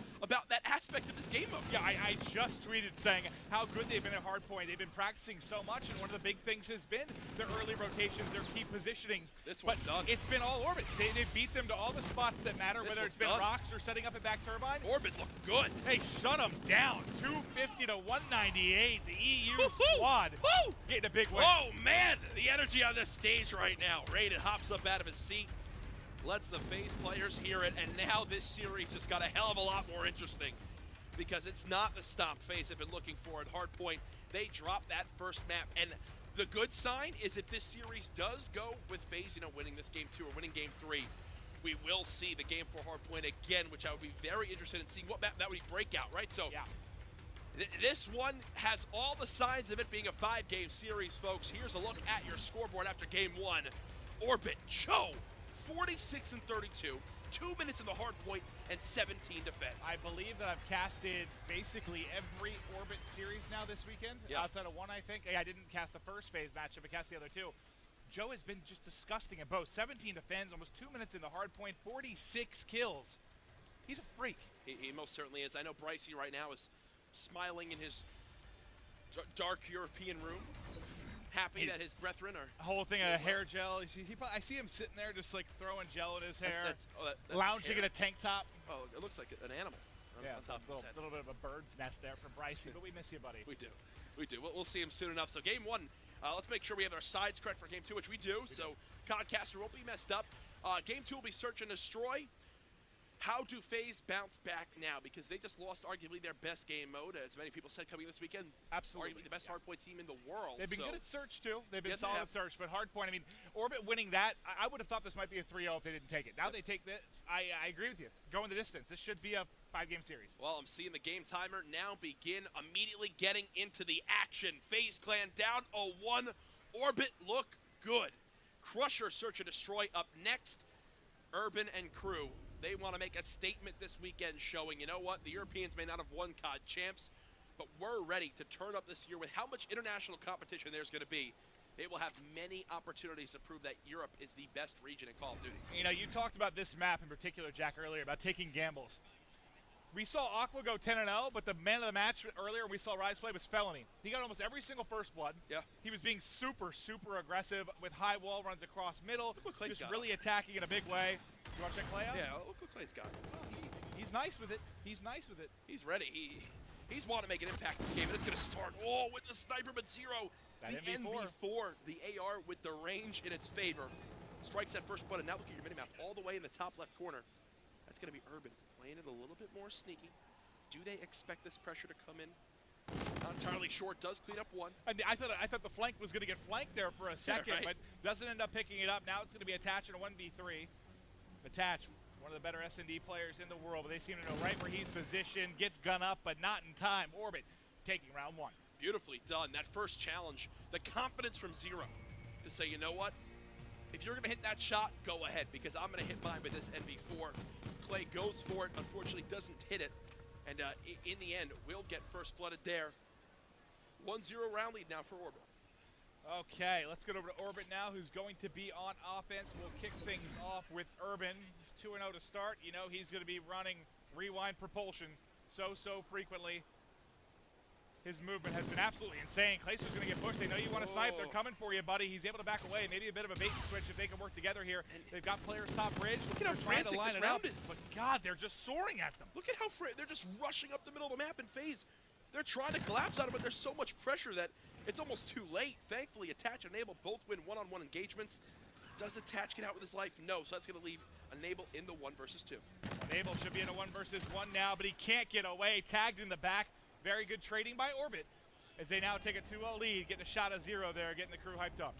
that aspect of this game mode. Yeah, I just tweeted saying how good they've been at hardpoint. They've been practicing so much, and one of the big things has been their early rotations, their key positionings. This one's done. It's been all Orbit. They beat them to all the spots that matter, whether it's been rocks or setting up a back turbine. Orbit looked good. They shut them down. 250 to 198. The EU squad getting a big win. Oh, man. The energy on this stage right now. Rated hops up out of his seat, lets the FaZe players hear it, and now this series just got a hell of a lot more interesting because it's not the stop FaZe have been looking for at hardpoint. They dropped that first map, and the good sign is if this series does go with FaZe, winning this game 2 or winning game 3, we will see the game 4 hardpoint again, which I would be very interested in seeing what map that would be breakout, right? So yeah. This one has all the signs of it being a 5-game series, folks. Here's a look at your scoreboard after game 1. Orbit, Joe, 46 and 32, 2 minutes in the hard point, and 17 defense. I believe that I've casted basically every Orbit series now this weekend, outside of one, I think. I didn't cast the first FaZe matchup, I cast the other 2. Joe has been just disgusting at both. 17 defends, almost 2 minutes in the hard point, 46 kills. He's a freak. He most certainly is. I know Brycey right now is smiling in his dark European room, happy that his brethren are... A whole thing of hair gel. I see him sitting there just like throwing gel in his hair, that's lounging in a tank top. Oh, it looks like an animal on top of his head. A little bit of a bird's nest there for Brycey, but we miss you, buddy. We do. We'll see him soon enough. So game 1, let's make sure we have our sides correct for game 2, which we do. So Codcaster won't be messed up. Game 2 will be Search and Destroy. How do FaZe bounce back now? Because they just lost arguably their best game mode, as many people said coming this weekend. Absolutely. Arguably the best hardpoint team in the world. They've been good at Search, too. They've been Yes, solid at Search, but hardpoint, I mean, Orbit winning that, I would have thought this might be a 3-0 if they didn't take it. Now they take this. I agree with you. Going the distance. This should be a 5-game series. Well, I'm seeing the game timer now begin, immediately getting into the action. FaZe Clan down 0-1. Orbit look good. Crusher, Search and Destroy up next. Urban and Crew. They want to make a statement this weekend showing, you know what, the Europeans may not have won COD champs, but we're ready to turn up this year with how much international competition there's going to be. They will have many opportunities to prove that Europe is the best region in Call of Duty. You talked about this map in particular, Jack, earlier, about taking gambles. We saw Aqua go 10-0, but the man of the match earlier we saw Rise play was Felony. He got almost every single first blood. Yeah. He was being super, super aggressive with high wall runs across middle, just really attacking in a big way. You want to check Clay out? Yeah, look what Clay's got. He's nice with it. He's nice with it. He's ready. He's wanting to make an impact in this game, and it's going to start with the sniper, but Zero. That the NV4, the AR with the range in its favor. Strikes that first button. Now look at your minimap all the way in the top left corner. That's going to be Urban, playing it a little bit more sneaky. Do they expect this pressure to come in? Not entirely sure. Does clean up one. I thought the flank was going to get flanked there for a second, right. but doesn't end up picking it up. Now it's going to be Attach in a 1v3. Attach, one of the better S&D players in the world, but they seem to know right where he's positioned. Gets gun up, but not in time. Orbit taking round 1. Beautifully done. That first challenge, the confidence from Zero to say, you know what? If you're going to hit that shot, go ahead, because I'm going to hit mine with this NV4. Clay goes for it, unfortunately doesn't hit it, and in the end, will get first blooded there. 1-0 round lead now for Orbit. Okay, let's get over to Orbit now, who's going to be on offense. We'll kick things off with Urban. 2-0 to start. You know he's going to be running rewind propulsion so frequently. His movement has been absolutely insane. Clayster's going to get pushed. They know you want to snipe. They're coming for you, buddy. He's able to back away. Maybe a bit of a bait and switch if they can work together here. They've got players top bridge. Look at how frantic this round is. But God, they're just soaring at them. Look at how they're just rushing up the middle of the map in phase. They're trying to collapse out of it. There's so much pressure that it's almost too late. Thankfully, Attach and Enable both win one-on-one engagements. Does Attach get out with his life? No, so that's going to leave Enable in the 1 versus 2. Enable should be in a 1 versus 1 now, but he can't get away. Tagged in the back. Very good trading by Orbit, as they now take a 2-0 lead, getting a shot of 0 there, getting the crew hyped up.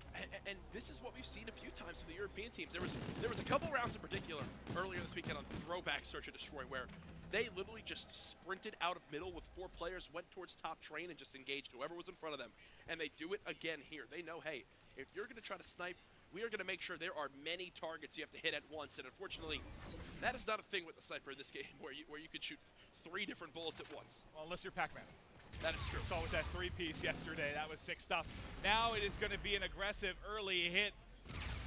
And this is what we've seen a few times from the European teams. There was a couple rounds in particular earlier this weekend on Throwback Search and Destroy where they literally just sprinted out of middle with 4 players, went towards top train, and just engaged whoever was in front of them. And they do it again here. They know, hey, if you're going to try to snipe, we are going to make sure there are many targets you have to hit at once. And unfortunately, that is not a thing with the sniper in this game where you could shoot 3 different bullets at once. Well, unless you're Pac-Man. That is true. Saw with that 3-piece yesterday. That was sick stuff. Now it is going to be an aggressive early hit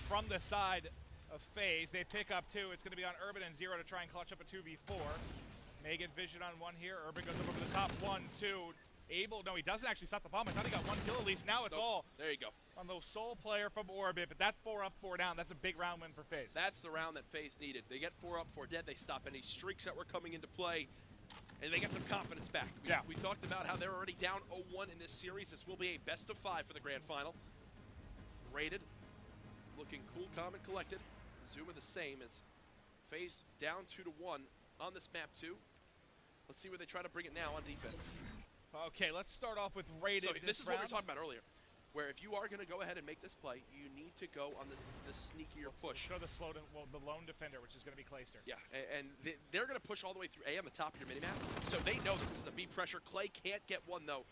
from the side of FaZe. They pick up 2. It's going to be on Urban and 0 to try and clutch up a 2v4. May get vision on 1 here. Urban goes up over the top. 1, 2. Able, no, he doesn't actually stop the bomb. I thought he got 1 kill at least. Now it's all there you go on the sole player from Orbit, but that's 4 up, 4 down. That's a big round win for FaZe. That's the round that FaZe needed. They get 4 up, 4 dead. They stop any streaks that were coming into play, and they get some confidence back. We talked about how they're already down 0-1 in this series. This will be a best of 5 for the grand final. Rated, looking cool, calm, and collected. Zuma the same as FaZe down 2-1 on this map too. Let's see where they try to bring it now on defense. Okay, let's start off with Rated. So this is what we were talking about earlier, where if you are going to go ahead and make this play, you need to go on the sneakier push. Show the the lone defender, which is going to be Clayster. Yeah, and they're going to push all the way through A on the top of your minimap, so they know that this is a B pressure. Clay can't get 1 though,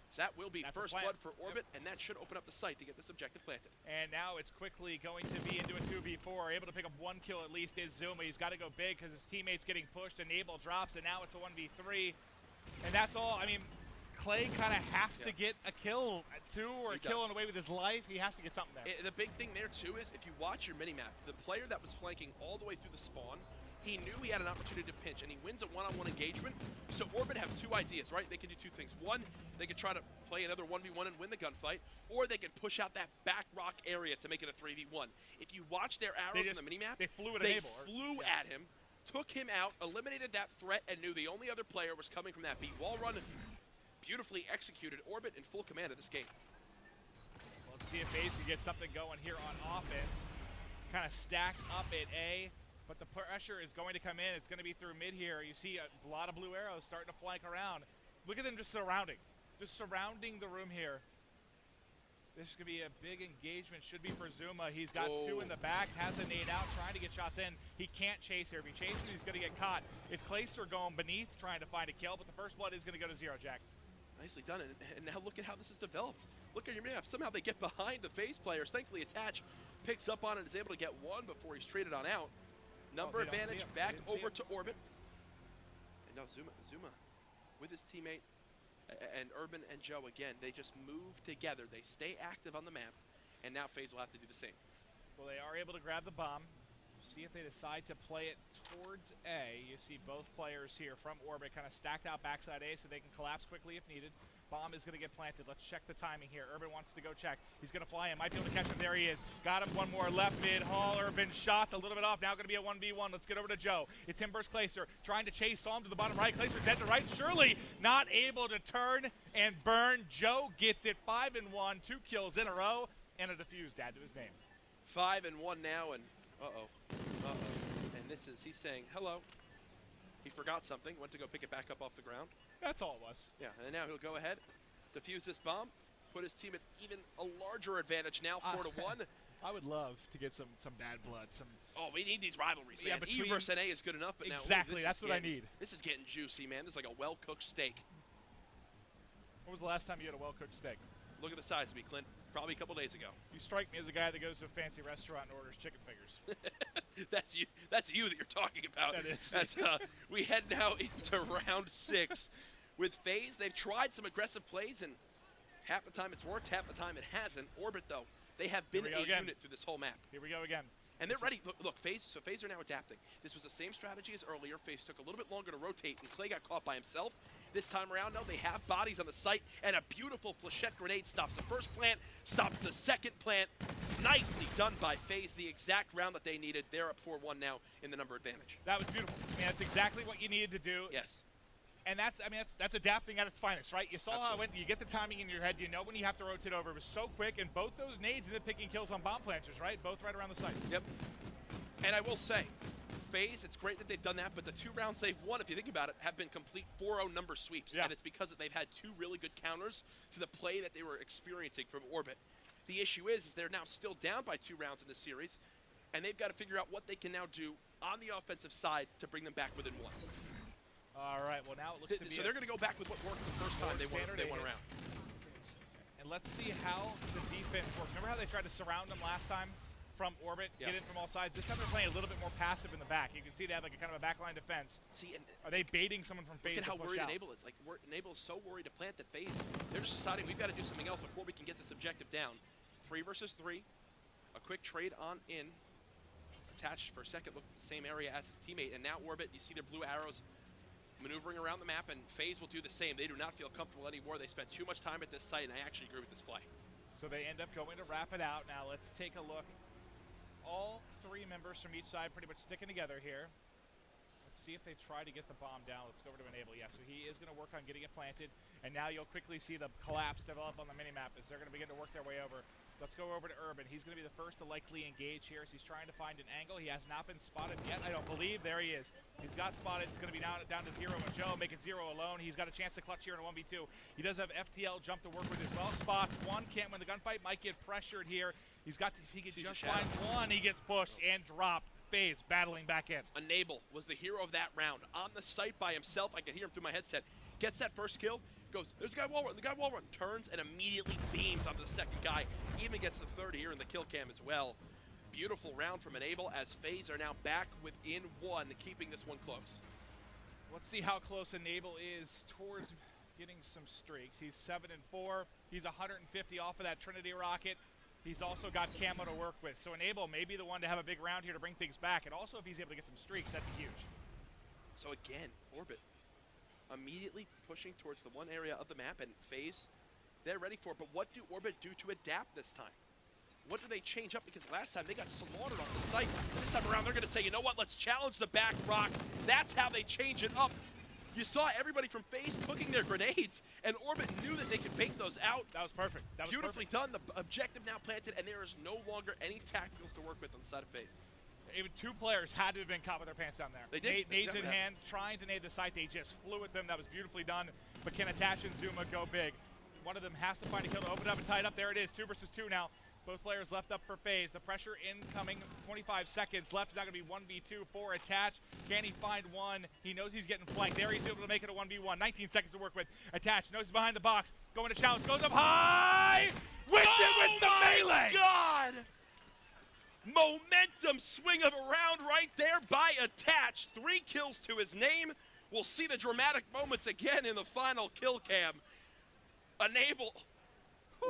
so that will be first blood for Orbit, and that should open up the site to get this objective planted. And now it's quickly going to be into a 2v4. Able to pick up 1 kill at least is Zuma. He's got to go big because his teammate's getting pushed. Enable drops, and now it's a 1v3, and that's all. I mean, Clay kind of has to get a kill, 2 or a kill on the way with his life. He has to get something there. The big thing there, too, is if you watch your minimap, the player that was flanking all the way through the spawn, he knew he had an opportunity to pinch, and he wins a one-on-one engagement. So Orbit have 2 ideas, right? They can do 2 things. 1, they could try to play another 1v1 and win the gunfight, or they could push out that back rock area to make it a 3v1. If you watch their arrows on the minimap, they flew at Enable. At him, took him out, eliminated that threat, and knew the only other player was coming from that B wall run. Beautifully executed. Orbit in full command of this game. Well, let's see if FaZe can get something going here on offense. Kind of stacked up at A, but the pressure is going to come in. It's going to be through mid here. You see a lot of blue arrows starting to flank around. Look at them just surrounding the room here. This is going to be a big engagement. Should be for Zuma. He's got 2 in the back, has a nade out, trying to get shots in. He can't chase here. If he chases, he's going to get caught. It's Clayster going beneath, trying to find a kill, but the first blood is going to go to 0, Jack. Nicely done, and now look at how this has developed. Look at your minimap. Somehow they get behind the FaZe players. Thankfully, Attach picks up on it and is able to get 1 before he's traded on out. Number advantage back over to Orbit. And now Zuma with his teammate and Urban and Joe again. They just move together. They stay active on the map, and now FaZe will have to do the same. Well, they are able to grab the bomb. See if they decide to play it towards A. You see both players here from Orbit kind of stacked out backside A so they can collapse quickly if needed. Bomb is going to get planted. Let's check the timing here. Urban wants to go check. He's going to fly in. Might be able to catch him. There he is. Got him. 1 more left mid. Hall. Urban shots a little bit off. Now going to be a 1v1. Let's get over to Joe. It's him versus Clayster. Trying to chase. Saw him to the bottom right. Clayster dead to right. Surely not able to turn and burn. Joe gets it. 5-1. 2 kills in a row. And a defused. Add to his name. 5-1 now, and and this is, he's saying, hello. He forgot something, went to go pick it back up off the ground. That's all it was. Yeah, and now he'll go ahead, defuse this bomb, put his team at even a larger advantage now, 4-1. I would love to get some bad blood. We need these rivalries, man. Yeah, E versus NA is good enough, but exactly, now that's what I need. This is getting juicy, man. This is like a well-cooked steak. When was the last time you had a well-cooked steak? Look at the size of me, Clint. Probably a couple days ago. You strike me as a guy that goes to a fancy restaurant and orders chicken fingers. That's you. That's you that you're talking about. That is. We head now into round 6 with FaZe. They've tried some aggressive plays, and Half the time it's worked, half the time it hasn't. Orbit, though, they have been a unit through this whole map. Here we go again. And they're ready. Look, FaZe are now adapting. This was the same strategy as earlier. FaZe took a little bit longer to rotate, and Clay got caught by himself. This time around, no, they have bodies on the site, and a beautiful flechette grenade stops the first plant, stops the second plant. Nicely done by FaZe, the exact round that they needed. They're up 4-1 now in the number advantage. That was beautiful. I mean, that's exactly what you needed to do. Yes. And that's adapting at its finest, right? You saw Absolutely. how it went. You get the timing in your head. You know when you have to rotate over. It was so quick, and both those nades ended up picking kills on bomb planters, right? Both right around the site. Yep. And I will say, FaZe, it's great that they've done that, but the 2 rounds they've won, if you think about it, have been complete 4-0 number sweeps. Yeah. And it's because they've had 2 really good counters to the play that they were experiencing from Orbit. The issue is they're now still down by 2 rounds in this series, and they've got to figure out what they can now do on the offensive side to bring them back within 1. All right, well, now it looks to be so they're going to go back with what worked the first time they won around. And let's see how the defense works. Remember how they tried to surround them last time from Orbit, get in from all sides? This time they're playing a little bit more passive in the back. You can see they have like a kind of a backline defense. See, and are they baiting someone from FaZe to push out? Look at how worried Enable is. Like, Enable is so worried to plant that FaZe, they're just deciding we've got to do something else before we can get this objective down. 3 versus 3. A quick trade on in. Attached for a second, look at the same area as his teammate. And now Orbit, you see their blue arrows maneuvering around the map, and FaZe will do the same. They do not feel comfortable anymore. They spent too much time at this site, and I actually agree with this play. So they end up going to wrap it out. Now let's take a look. All 3 members from each side pretty much sticking together here. Let's see if they try to get the bomb down. Let's go over to Enable. Yeah, so he is going to work on getting it planted, and now you'll quickly see the collapse develop on the minimap as they're going to begin to work their way over. Let's go over to Urban. He's going to be the first to likely engage here as he's trying to find an angle. He has not been spotted yet, I don't believe. There he is. He's got spotted. It's going to be down to 0 and Joe, making 0 alone. He's got a chance to clutch here in a 1v2. He does have FTL jump to work with as well. Spots 1, can't win the gunfight, might get pressured here. He's got to, if he can just find 1, he gets pushed and dropped. FaZe battling back in. Enable was the hero of that round. On the site by himself, I can hear him through my headset. Gets that first kill, goes, there's the guy wall run, turns and immediately beams onto the second guy. Even gets the third here in the kill cam as well. Beautiful round from Enable as FaZe are now back within 1, keeping this one close. Let's see how close Enable is towards getting some streaks. He's 7-4. He's 150 off of that Trinity rocket. He's also got camo to work with. So Enable may be the one to have a big round here to bring things back. And also if he's able to get some streaks, that'd be huge. So again, Orbit immediately pushing towards the one area of the map, and FaZe, they're ready for it. But what do Orbit do to adapt this time? What do they change up? Because last time they got slaughtered on the site. This time around, they're going to say, you know what, let's challenge the back rock. That's how they change it up. You saw everybody from FaZe cooking their grenades, and Orbit knew that they could bake those out. That was perfect. That was beautifully done. The objective now planted, and there is no longer any tacticals to work with on the side of FaZe. Even 2 players had to have been caught with their pants down there. They did. Nades in hand, trying to nade the site. They just flew at them. That was beautifully done. But can Attach and Zuma go big? One of them has to find a kill to open up and tie it up. There it is, 2 versus 2 now. Both players left up for FaZe. The pressure incoming, 25 seconds left. It's not going to be 1v2 for Attach. Can he find 1? He knows he's getting flanked. There he's able to make it a 1v1. 19 seconds to work with. Attach knows he's behind the box. Going to challenge. Goes up high! Wins it with the melee! God! Momentum swing of a round right there by Attach. 3 kills to his name. We'll see the dramatic moments again in the final kill cam. Enable.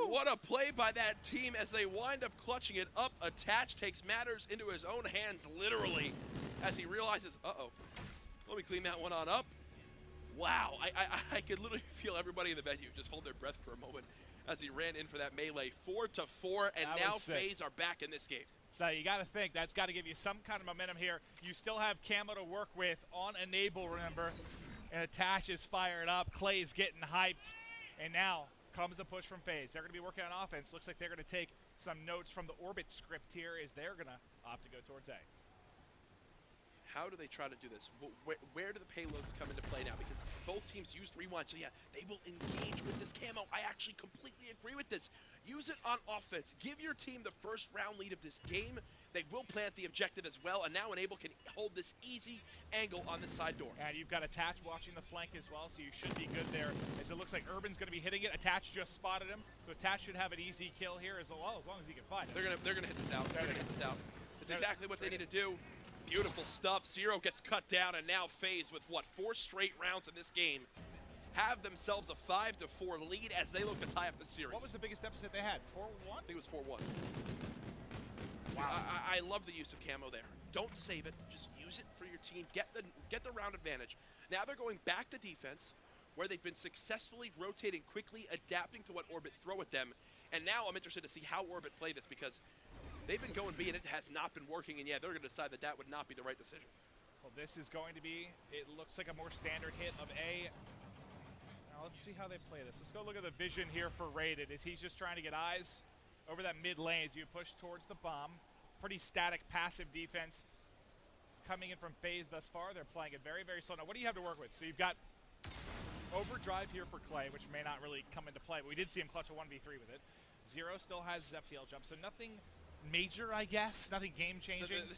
What a play by that team as they wind up clutching it up. Attach takes matters into his own hands, literally, as he realizes, uh-oh, let me clean that one on up. Wow, I could literally feel everybody in the venue just hold their breath for a moment as he ran in for that melee. 4-4, and now FaZe are back in this game. So you got to think that's got to give you some kind of momentum here. You still have camo to work with on Enable, remember, and Attach is fired up. Clay's getting hyped, and now comes the push from FaZe. They're going to be working on offense. Looks like they're going to take some notes from the Orbit script here as they're going to opt to go towards A. How do they try to do this? Where do the payloads come into play now? Because both teams used rewind, so yeah, they will engage with this camo. I actually completely agree with this. Use it on offense. Give your team the first round lead of this game. They will plant the objective as well, and now Enable can hold this easy angle on the side door. And you've got Attach watching the flank as well, so you should be good there. As it looks like Urban's going to be hitting it. Attach just spotted him, so Attach should have an easy kill here as well, as long as he can find it. They're gonna hit this out. They're gonna hit this out. It's exactly what they need to do. Beautiful stuff. Zero gets cut down, and now FaZe with, what, 4 straight rounds in this game have themselves a 5-4 lead as they look to tie up the series. What was the biggest deficit they had? 4-1? I think it was 4-1. Wow. I love the use of camo there. Don't save it. Just use it for your team. Get the round advantage. Now they're going back to defense, where they've been successfully rotating quickly, adapting to what Orbit throw at them. And now I'm interested to see how Orbit play this, because they've been going B and it has not been working. And yeah, they're going to decide that would not be the right decision. Well, this is going to be, it looks like a more standard hit of A. Now let's see how they play this. Let's go look at the vision here for Rated. Is he's just trying to get eyes over that mid lane as you push towards the bomb. Pretty static, passive defense coming in from FaZe thus far. They're playing it very, very slow. Now, what do you have to work with? So you've got Overdrive here for Clay, which may not really come into play, but we did see him clutch a 1v3 with it. Zero still has FTL jump, so nothing major, I guess, nothing game-changing.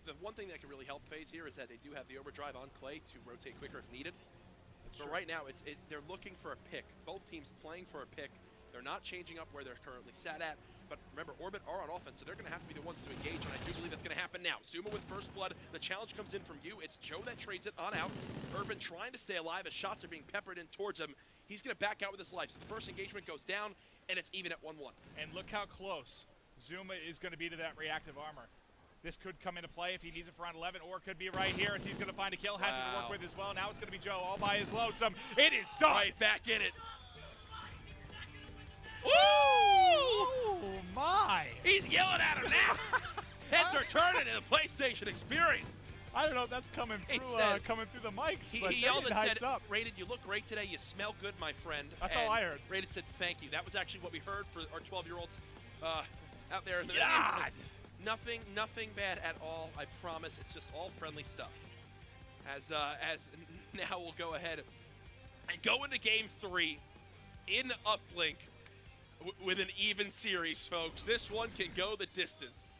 The one thing that can really help FaZe here is that they do have the Overdrive on Clay to rotate quicker if needed. But right now, they're looking for a pick. Both teams playing for a pick. They're not changing up where they're currently sat at. But remember, Orbit are on offense, so they're going to have to be the ones to engage, and I do believe that's going to happen now. Zuma with first blood. The challenge comes in from you. It's Joe that trades it on out. Urban trying to stay alive as shots are being peppered in towards him. He's going to back out with his life. So the first engagement goes down, and it's even at 1-1. And look how close Zuma is going to be to that reactive armor. This could come into play if he needs it for round 11, or it could be right here as he's going to find a kill. Has it to work with as well. Now it's going to be Joe all by his lonesome. It is done. Right back in it. Ooh! Oh, my. He's yelling at him now. Heads are turning in the PlayStation experience. I don't know if that's coming through the mics. He yelled and said, Rated, you look great today. You smell good, my friend. That's all I heard. Rated said, thank you. That was actually what we heard for our 12-year-olds out there. God! Nothing bad at all, I promise. It's just all friendly stuff. As now we'll go ahead and go into Game 3 in Uplink with an even series, folks. This one can go the distance.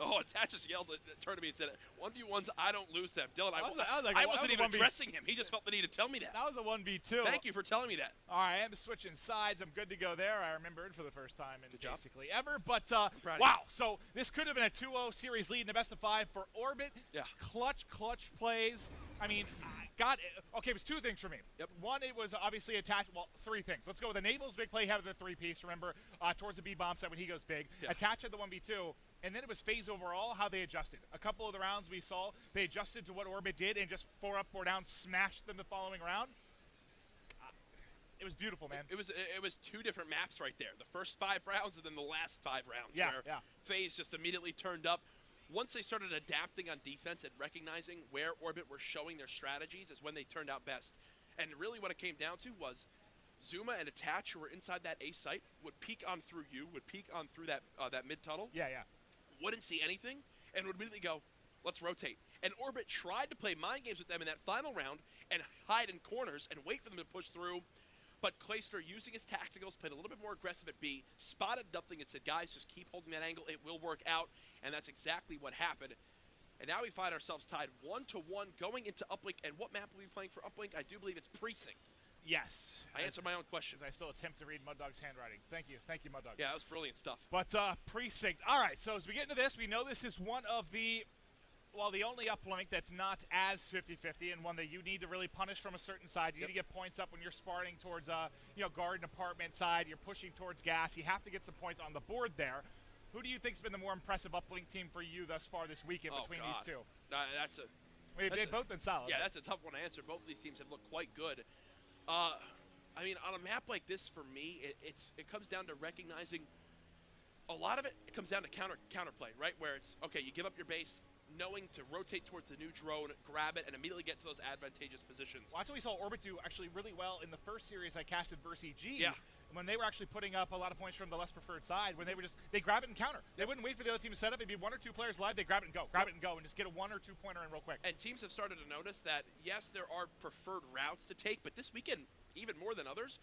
Oh, Attach just yelled at Tournament and said, 1v1s, I don't lose them. Dylan, I wasn't even addressing him. He just felt the need to tell me that. That was a 1v2. Thank you for telling me that. All right, I'm switching sides. I'm good to go there. I remembered for the first time in basically ever. But, wow, so this could have been a 2-0 series lead in the best of 5 for Orbit. Yeah. Clutch plays. I mean, okay, it was two things for me. Yep. One, it was obviously Attach. Well, three things. Let's go with Enable's big play, having the 3-piece, remember, towards the B-bomb set when he goes big. Yeah. Attach had the 1v2. And then it was FaZe overall, how they adjusted. A couple of the rounds we saw, they adjusted to what Orbit did and just 4 up, 4 down, smashed them the following round. It was beautiful, man. It was two different maps right there. The first 5 rounds and then the last 5 rounds where FaZe just immediately turned up. Once they started adapting on defense and recognizing where Orbit were showing their strategies is when they turned out best. And really what it came down to was Zuma and Attach, who were inside that A site, would peek on through you, would peek on through that mid-tunnel. Yeah. Wouldn't see anything, and would immediately go, let's rotate. And Orbit tried to play mind games with them in that final round and hide in corners and wait for them to push through. But Clayster, using his tacticals, played a little bit more aggressive at B, spotted something and said, guys, just keep holding that angle. It will work out. And that's exactly what happened. And now we find ourselves tied 1-1 going into Uplink. And what map will we be playing for Uplink? I do believe it's Precinct. Yes. I answered my own question. I still attempt to read Mud Dog's handwriting. Thank you, Mud Dog. Yeah, that was brilliant stuff. But Precinct. All right, so as we get into this, we know this is one of the, well, the only uplink that's not as 50-50 and one that you need to really punish from a certain side. You need to get points up when you're sparring towards, garden apartment side. You're pushing towards gas. You have to get some points on the board there. Who do you think's been the more impressive uplink team for you thus far this weekend between these two? They've both been solid. Yeah, that's a tough one to answer. Both of these teams have looked quite good. I mean, on a map like this, for me, it comes down to recognizing a lot of it comes down to counterplay, right? Where it's, okay, you give up your base, knowing to rotate towards the new drone, grab it, and immediately get to those advantageous positions. Well, that's what we saw Orbit do actually really well in the first series I casted versus EG. Yeah. When they were actually putting up a lot of points from the less preferred side, when they grab it and counter. They wouldn't wait for the other team to set up. It'd be 1 or 2 players live. They grab it and go, and just get a 1 or 2 pointer in real quick. And teams have started to notice that, yes, there are preferred routes to take, but this weekend, even more than others,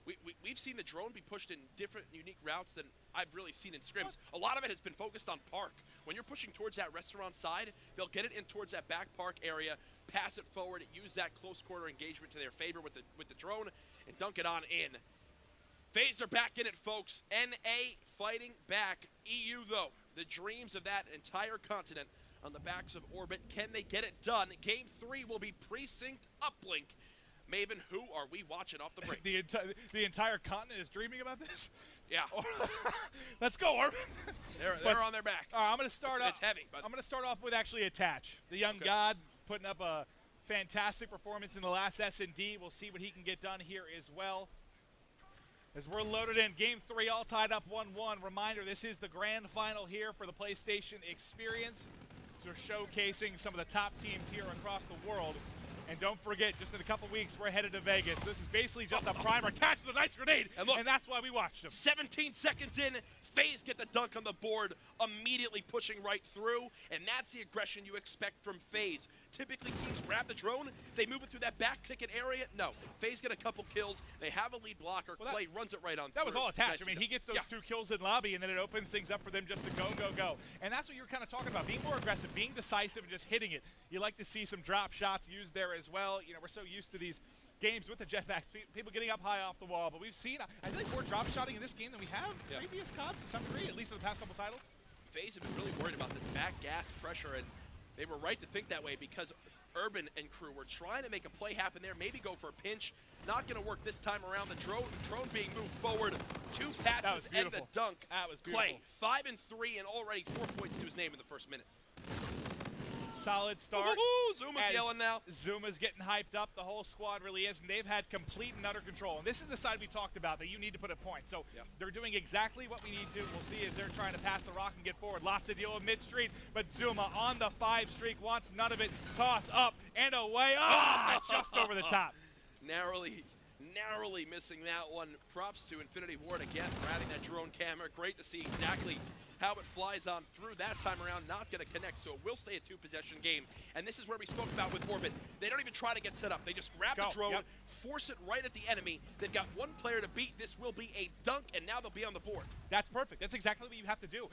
we've seen the drone be pushed in different, unique routes than I've really seen in scrims. A lot of it has been focused on park. When you're pushing towards that restaurant side, they'll get it in towards that back park area, pass it forward, use that close quarter engagement to their favor with the drone, and dunk it on in. FaZe are back in it, folks. NA fighting back. EU, though, the dreams of that entire continent on the backs of Orbit. Can they get it done? Game 3 will be Precinct Uplink, Maven, who are we watching off the break? The entire continent is dreaming about this? Yeah. Let's go, Orban. They're on their back. All right, I'm going to start off. It's heavy, but I'm going to start off with actually Attach. The young god putting up a fantastic performance in the last S&D. We'll see what he can get done here as well. As we're loaded in, Game 3 all tied up 1-1. Reminder, this is the grand final here for the PlayStation Experience. So we're showcasing some of the top teams here across the world. And don't forget, just in a couple weeks, we're headed to Vegas. This is basically just a primer attached to the nice grenade, and that's why we watched them. 17 seconds in, FaZe get the dunk on the board, immediately pushing right through, and that's the aggression you expect from FaZe. Typically, teams grab the drone, they move it through that back ticket area. No, FaZe get a couple kills, they have a lead blocker, Clay runs it right on That through. was all Attach. Nice. I mean, he gets those 2 kills in lobby, and then it opens things up for them just to go. And that's what you're kind of talking about, being more aggressive, being decisive, and just hitting it. You like to see some drop shots used there as well. You know, we're so used to these games with the jetpacks, people getting up high off the wall, but we've seen, I think, more drop shotting in this game than we have previous CODs to some degree, at least in the past couple titles. FaZe have been really worried about this back gas pressure, and they were right to think that way because Urban and crew were trying to make a play happen there, maybe go for a pinch. Not going to work this time around. The drone being moved forward. 2 passes and the dunk. That was beautiful. Clay, 5 and 3, and already 4 points to his name in the first minute. Solid start. Zuma's yelling now. Zuma's getting hyped up. The whole squad really is, and they've had complete and utter control. And this is the side we talked about that you need to put a point. So they're doing exactly what we need to. We'll see as they're trying to pass the rock and get forward. Lots of deal with mid-street, but Zuma on the 5 streak wants none of it. Toss up and away. Just over the top. Narrowly missing that one. Props to Infinity Ward again for adding that drone camera. Great to see exactly how it flies on through that time around. Not going to connect, so it will stay a 2-possession game. And this is where we spoke about with Orbit. They don't even try to get set up. They just grab the drone, force it right at the enemy. They've got 1 player to beat. This will be a dunk, and now they'll be on the board. That's perfect. That's exactly what you have to do.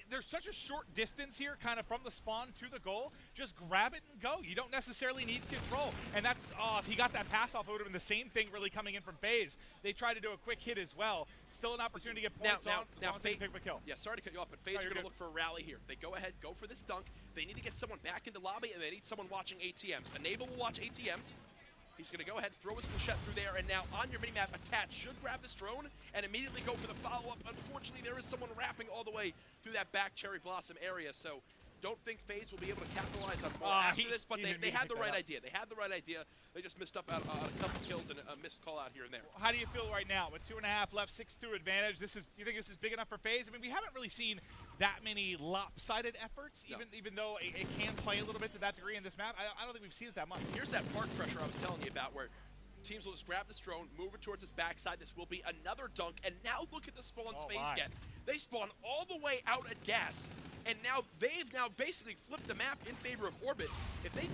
There's such a short distance here, kind of from the spawn to the goal. Just grab it and go. You don't necessarily need control. And that's, if he got that pass off, it would have been the same thing really coming in from FaZe. They tried to do a quick hit as well. Still an opportunity to get points now FaZe pick up a kill. Yeah, sorry to cut you off, but FaZe are going to look for a rally here. They go ahead, go for this dunk. They need to get someone back into lobby, and they need someone watching ATMs. Enable will watch ATMs. He's going to go ahead, throw his flechette through there, and now on your minimap, Attach should grab this drone and immediately go for the follow-up. Unfortunately, there is someone wrapping all the way through that back Cherry Blossom area, so don't think FaZe will be able to capitalize on more after this, but they had the right idea. They had the right idea. They just missed up on a couple kills and a missed call out here and there. How do you feel right now? With 2.5 left, 6-2 advantage, do you think this is big enough for FaZe? I mean, we haven't really seen that many lopsided efforts, even though it can play a little bit to that degree in this map. I don't think we've seen it that much. Here's that park pressure I was telling you about where teams will just grab this drone, move it towards his backside. This will be another dunk, and now look at the spawns FaZe get. They spawn all the way out at gas, and now they've basically flipped the map in favor of Orbit. If they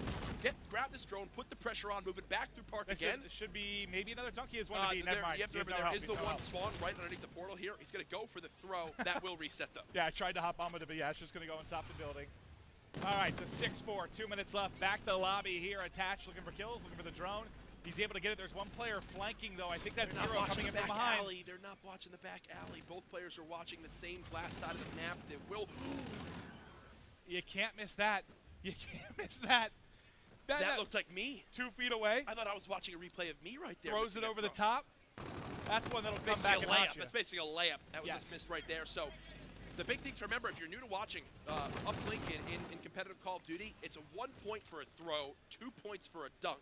grab this drone, put the pressure on, move it back through park again. It should be maybe another dunk. He has one to be. Never mind. You have to remember, there is the one spawn right underneath the portal here. He's going to go for the throw. That will reset, though. Yeah, I tried to hop on with it, but yeah, it's just going to go on top of the building. All right, so 6-4, 2 minutes left. Back to the lobby here. Attached, looking for kills, looking for the drone. He's able to get it. There's 1 player flanking, though. I think that's Zero coming in from behind. They're not watching the back alley. Both players are watching the same glass side of the map. They will. You can't miss that. You can't miss that. That looked like me. 2 feet away. I thought I was watching a replay of me right there. Throws it over the top. That's one that'll come back and haunt you. That's basically a layup. That was just missed right there. So the big thing to remember, if you're new to watching Uplink in competitive Call of Duty, it's a 1 point for a throw, 2 points for a dunk.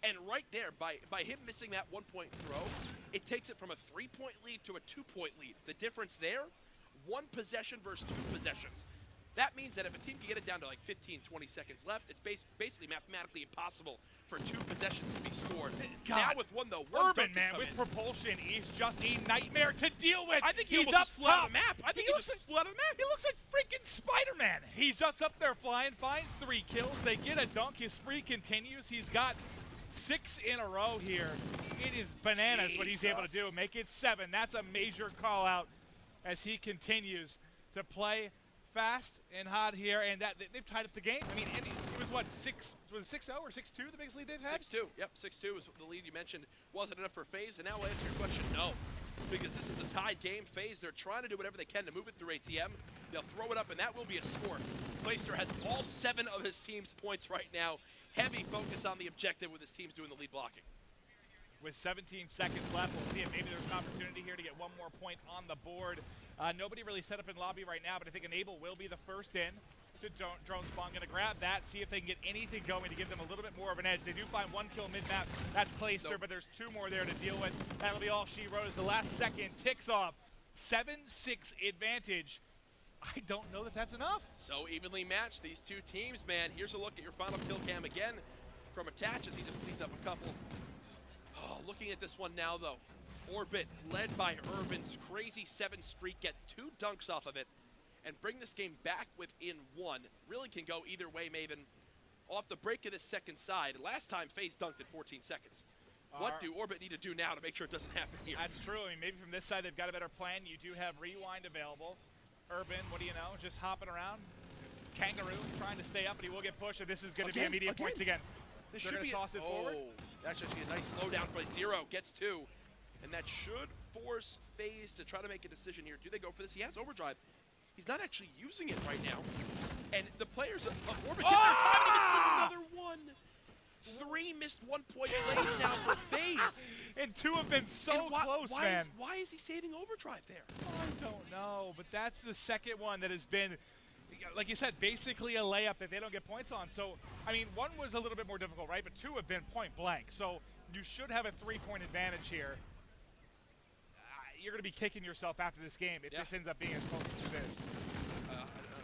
And right there, by him missing that 1 point throw, it takes it from a 3-point lead to a 2-point lead. The difference there, 1 possession versus 2 possessions. That means that if a team can get it down to like 15, 20 seconds left, it's basically mathematically impossible for 2 possessions to be scored. Now with one, though, Urban, man, with propulsion is just a nightmare to deal with. I think he's up flew out of the map. I think he just flew out of the map. He looks like freaking Spider-Man. He's just up there flying, finds 3 kills. They get a dunk. His spree continues. He's got 6 in a row here. It is bananas what he's able to do. Make it 7. That's a major call-out as he continues to play fast and hot here, and they've tied up the game. I mean, it was what, 6-0 or 6-2 the biggest lead they've had? 6-2. Yep, 6-2 was the lead you mentioned. Wasn't enough for FaZe, and now I'll answer your question, no. Because this is a tied game. FaZe, they're trying to do whatever they can to move it through ATM. They'll throw it up, and that will be a score. Clayster has all 7 of his team's points right now. Heavy focus on the objective with his teams doing the lead blocking. with 17 seconds left. We'll see if maybe there's an opportunity here to get one more point on the board. Nobody really set up in lobby right now, but I think Enable will be the first in to drone spawn. Going to grab that, see if they can get anything going to give them a little bit more of an edge. They do find one kill mid-map. That's Clayster, but there's two more there to deal with. That'll be all she wrote as the last second ticks off. 7-6 advantage. I don't know that that's enough. So evenly matched, these two teams, man. Here's a look at your final kill cam again from Attach as he just cleans up a couple. Oh, looking at this one now, though. Orbit, led by Urban's crazy 7 streak, get 2 dunks off of it and bring this game back within 1. Really can go either way, Maven. Off the break of this second side, last time FaZe dunked at 14 seconds. What do Orbit need to do now to make sure it doesn't happen here? That's true. I mean, maybe from this side they've got a better plan. You do have Rewind available. Urban, what do you know, just hopping around. Kangaroo trying to stay up, but he will get pushed, and this is going to be immediate points again. This They're should be toss it forward. That's actually a nice slowdown play. Zero gets 2, and that should force FaZe to try to make a decision here. Do they go for this? He has overdrive. He's not actually using it right now, and the players of Orbit get their time, and he misses another one. 3 missed 1-point plays now for FaZe. And 2 have been so close, man. Why is he saving overdrive there? I don't know, but that's the second one that has been, like you said, basically a layup that they don't get points on. So, I mean, 1 was a little bit more difficult, right? But 2 have been point blank. So you should have a 3-point advantage here. You're going to be kicking yourself after this game if this ends up being as close as it is.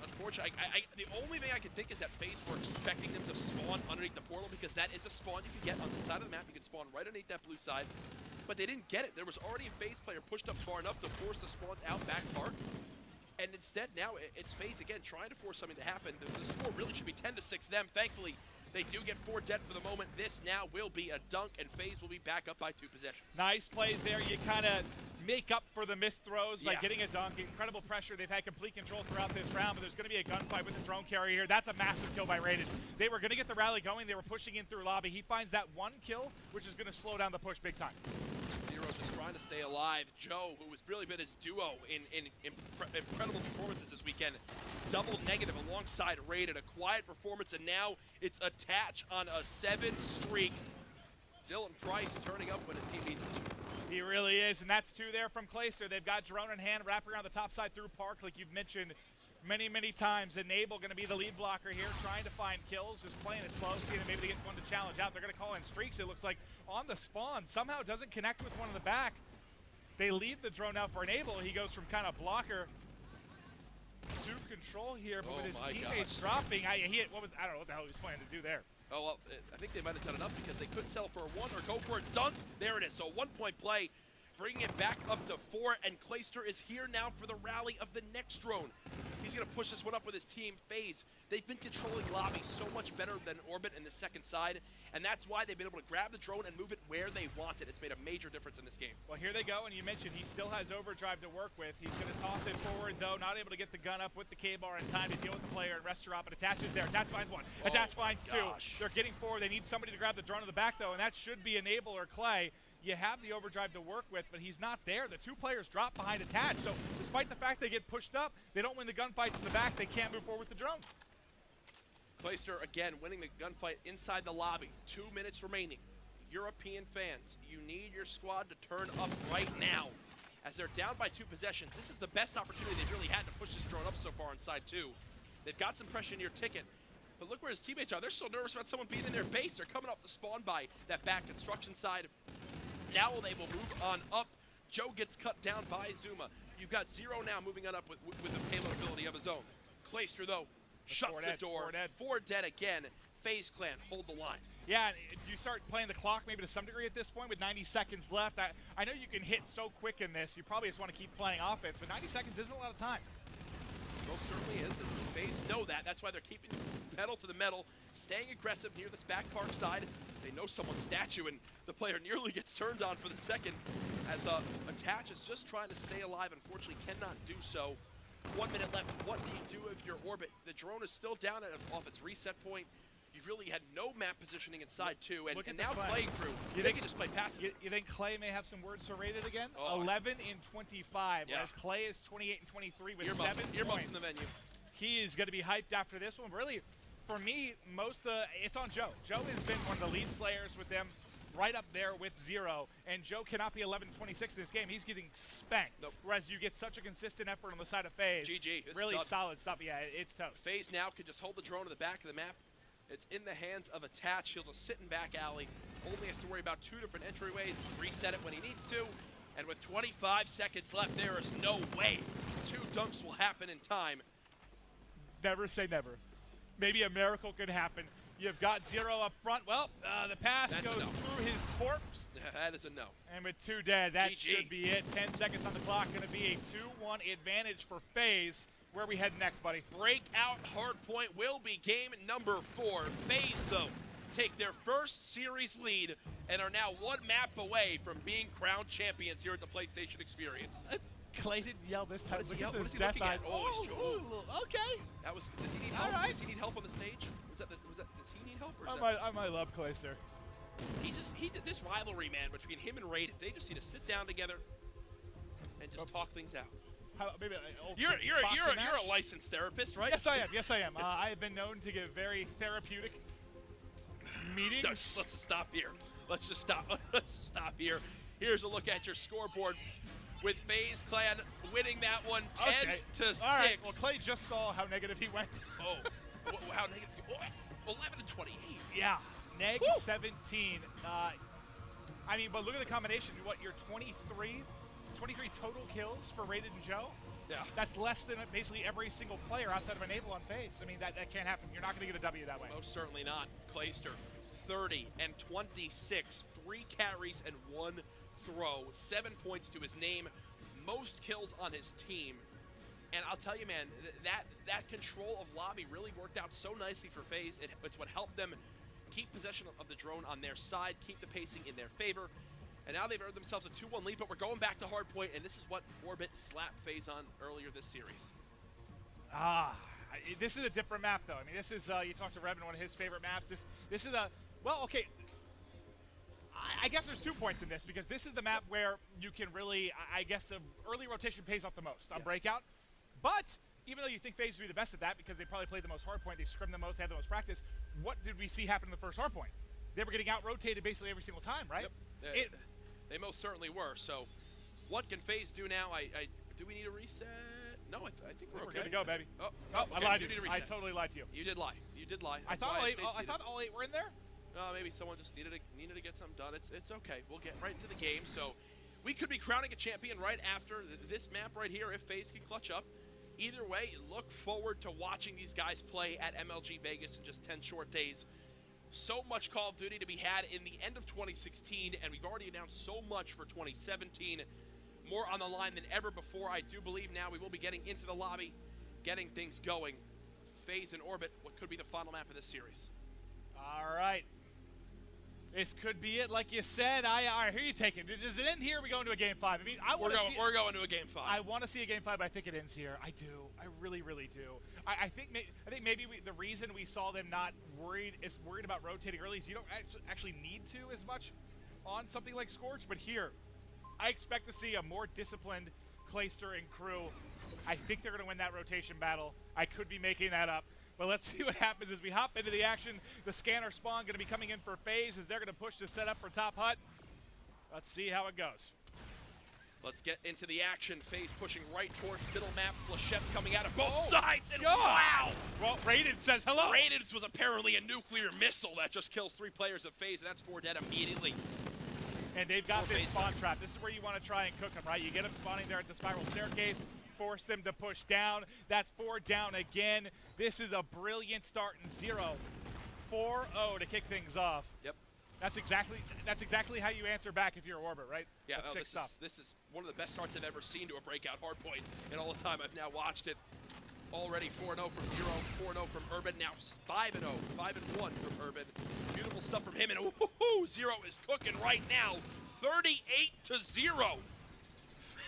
Unfortunately, the only thing I can think is that FaZe were expecting them to spawn underneath the portal, because that is a spawn you can get on the side of the map. You can spawn right underneath that blue side, but they didn't get it. There was already a FaZe player pushed up far enough to force the spawns out back park, and instead now it's FaZe again trying to force something to happen. The score really should be 10-6 them. Thankfully, they do get 4 dead for the moment. This now will be a dunk, and FaZe will be back up by 2 possessions. Nice plays there. You kind of make up for the missed throws by getting a dunk. Incredible pressure. They've had complete control throughout this round, but there's going to be a gunfight with the drone carrier here. That's a massive kill by Raiden. They were going to get the rally going. They were pushing in through lobby. He finds that 1 kill, which is going to slow down the push big time. Zero just trying to stay alive. Joe, who has really been his duo in incredible performances this weekend, double negative alongside Raiden. A quiet performance, and now it's Attach on a 7 streak. Dylan Price turning up when his team needs him. He really is, and that's 2 there from Clayster. They've got drone in hand, wrapping around the top side through Park, like you've mentioned many, many times. Enable going to be the lead blocker here, trying to find kills, just playing it slow, seeing if maybe they get one to challenge out. They're going to call in streaks, it looks like, on the spawn. Somehow doesn't connect with one in the back. They leave the drone out for Enable. He goes from kind of blocker to control here, but with his teammates dropping, I don't know what the hell he was planning to do there. Oh, well, I think they might have done enough because they could sell for a 1 or go for a dunk. There it is. So 1-point play, bringing it back up to 4, and Clayster is here now for the rally of the next drone. He's going to push this one up with his team, FaZe. They've been controlling lobby so much better than Orbit in the second side, and that's why they've been able to grab the drone and move it where they want it. It's made a major difference in this game. Well, here they go, and you mentioned he still has overdrive to work with. He's going to toss it forward, though, not able to get the gun up with the K-bar in time to deal with the player and restaurant, but Attach is there. Attach finds 1. Attach finds 2. They're getting forward. They need somebody to grab the drone in the back, though, and that should be Enable or Clay. You have the overdrive to work with, but he's not there. The 2 players drop behind Attach, so despite the fact they get pushed up, they don't win the gunfights in the back. They can't move forward with the drone. Clayster, again, winning the gunfight inside the lobby. 2 minutes remaining. European fans, you need your squad to turn up right now. As they're down by 2 possessions, this is the best opportunity they've really had to push this drone up so far on side 2. They've got some pressure in your ticket, but look where his teammates are. They're so nervous about someone being in their base. They're coming up the spawn by that back construction side. Now they will move on up. Joe gets cut down by Zuma. You've got Zero now moving on up with the payload ability of his own. Clayster, though, shuts the door. 4 dead again. FaZe Clan, hold the line. Yeah, you start playing the clock maybe to some degree at this point with 90 seconds left. I know you can hit so quick in this. You probably just want to keep playing offense, but 90 seconds isn't a lot of time. Most certainly is, and FaZe know that. That's why they're keeping pedal to the metal, staying aggressive near this back park side. They know someone's statue, and the player nearly gets turned on for the second as Attach is just trying to stay alive. Unfortunately, cannot do so. 1 minute left. What do you do if you're Orbit? The drone is still down off its reset point. You've really had no map positioning inside 2, and now Clay crew, they can just play passive. You think Clay may have some words for Rated again? 11 in 25, whereas Clay is 28 and 23 with 7 points. In the menu. He is going to be hyped after this one. Really, for me, it's on Joe. Joe has been one of the lead slayers with them. right up there with 0, and Joe cannot be 11-26 in this game. He's getting spanked. Nope. Whereas you get such a consistent effort on the side of FaZe. GG. Really solid stuff. Yeah, it's toast. FaZe now can just hold the drone in the back of the map. It's in the hands of Attach. He'll just sit in back alley. Only has to worry about 2 different entryways. Reset it when he needs to. And with 25 seconds left, there is no way 2 dunks will happen in time. Never say never. Maybe a miracle could happen. You've got 0 up front. Well, the pass goes through his corpse. That is a no. And with 2 dead, that GG. should be it. 10 seconds on the clock. Going to be a 2-1 advantage for FaZe. Where are we heading next, buddy? Breakout hardpoint will be game number 4. FaZe, though, take their first series lead and are now 1 map away from being crowned champions here at the PlayStation Experience. Clay didn't yell this time. What is he, Look at what this is he death looking at? eyes. Oh, Okay. that was. Does he need help? All right. Does he need help on the stage? Does he need help? Or is I might love Clayster. he did this rivalry, man, between him and Raiden. They just need to sit down together and just talk things out. Maybe You're a licensed therapist, right? Yes, I am. Yes, I am. I have been known to give very therapeutic meetings. Let's just stop here. Let's just stop. Let's just stop here. Here's a look at your scoreboard with FaZe Clan winning that one 10 to 6. All right. Well, Clay just saw how negative he went. Oh, how negative? 11 to 28. Yeah, neg 17. I mean, but look at the combination. What, you're 23 total kills for Rated and Joe? Yeah. That's less than basically every single player outside of Enable on FaZe. I mean, that can't happen. You're not going to get a W that way. Most certainly not. Clayster, 30 and 26. 3 carries and 1 throw. 7 points to his name. Most kills on his team. And I'll tell you, man, that control of lobby really worked out so nicely for FaZe. It's what helped them keep possession of the drone on their side, keep the pacing in their favor. And now they've earned themselves a 2-1 lead, but we're going back to hardpoint, and this is what Orbit slapped FaZe on earlier this series. This is a different map, though. I mean, this is, you talked to Revin, one of his favorite maps. This is a, well, okay, I guess there's 2 points in this, because this is the map where you can really, I guess, early rotation pays off the most on Breakout. But even though you think FaZe would be the best at that, because they probably played the most hardpoint, they scrimmed the most, they had the most practice, what did we see happen in the first hardpoint? They were getting out-rotated basically every single time, right? Yep. They most certainly were. So what can FaZe do now? Do we need a reset? No, I think we're okay. Good to go, baby. Oh, I lied to you. I totally lied to you. You did lie. You did lie. I thought all 8 were in there. Maybe someone just needed to get something done. It's okay. We'll get right into the game. So we could be crowning a champion right after this map right here if FaZe can clutch up. Either way, look forward to watching these guys play at MLG Vegas in just 10 short days. So much Call of Duty to be had in the end of 2016, and we've already announced so much for 2017. More on the line than ever before. I do believe now we will be getting into the lobby, getting things going. FaZe and Orbit, what could be the final map of this series? All right. This could be it, like you said. All right, who are you taking? Does it end here? Or we go into a game 5? I mean, we're going to a game 5. I want to see a game 5, but I think it ends here. I do. I really, really do. I think maybe the reason we saw them not worried about rotating early is you don't actually need to as much on something like Scorch. But here, I expect to see a more disciplined Clayster and crew. I think they're going to win that rotation battle. I could be making that up. But let's see what happens as we hop into the action. The scanner spawn going to be coming in for FaZe as they're going to push the setup for Top Hut. Let's see how it goes. Let's get into the action. FaZe pushing right towards middle map. Flechette's coming out of both sides. And wow! Well, Raiden says hello. Raiden's was apparently a nuclear missile that just kills 3 players of FaZe, and that's 4 dead immediately. And they've got this spawn trap. This is where you want to try and cook them, right? You get them spawning there at the spiral staircase. Force them to push down. That's 4 down again. This is a brilliant start in 0. 4-0 to kick things off. Yep. That's exactly how you answer back if you're Orbit, right? Yeah, that's sick stuff. This is one of the best starts I've ever seen to a breakout hardpoint in all the time I've now watched it. Already 4-0 from 0, 4-0 from Urban, now 5-0, 5-1 from Urban. Beautiful stuff from him, and woohoo, 0 is cooking right now. 38-0.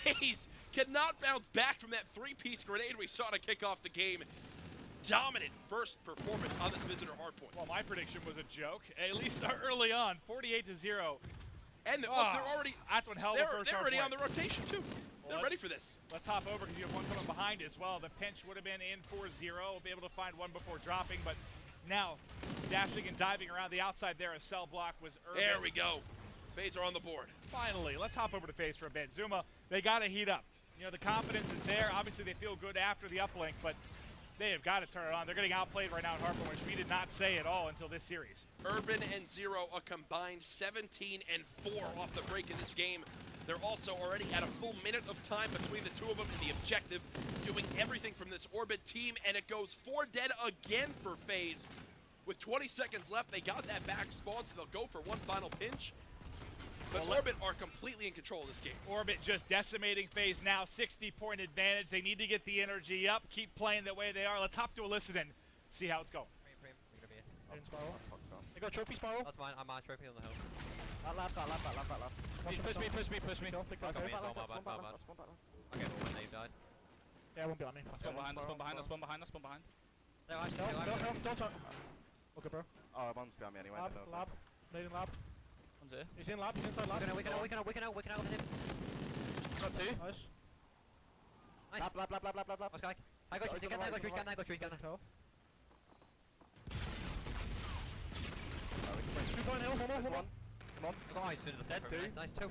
FaZe cannot bounce back from that 3-piece grenade we saw to kick off the game. Dominant first performance on this visitor hardpoint. Well, my prediction was a joke, at least early on, 48-0. And they're already. That's one hell of a first They're already hardpoint. on the rotation too. Well, they're ready for this. Let's hop over because you have one coming behind as well. The pinch would have been in 4-0. We'll be able to find one before dropping, but Now, dashing and diving around the outside there, a cell block was Urban. There we go. FaZe are on the board. Finally, let's hop over to FaZe for a bit. Zuma, they got to heat up. You know, the confidence is there. Obviously, they feel good after the uplink, but they have got to turn it on. They're getting outplayed right now in Harper, which we did not say at all until this series. Urban and Zero a combined 17 and 4 off the break in this game. They're also already at a full minute of time between the two of them in the objective, doing everything from this Orbit team, and it goes 4 dead again for FaZe. With 20 seconds left, they got that back spawn, so they'll go for one final pinch. But Orbit are completely in control of this game. Orbit just decimating FaZe now, 60-point advantage. They need to get the energy up, keep playing the way they are. Let's hop to a listen and see how it's going. In spiral. They got trophy spiral. That's mine. I'm on trophy on the hill. Lap. Push me. Nice. Okay, well, when they died. Yeah, it won't be on me. Spawn behind us. No, actually, Don't talk. Okay, bro. Oh, one's behind me anyway. Lab. Nading lab. One's here. He's in lab. He's inside lab. we can out with him. Got 2. Nice. Nice. Lap. Let's go. I got you. Get that. Go treat. Kill. Two going hill. One more. Come on. Nice. Dead, 2. Nice. Two.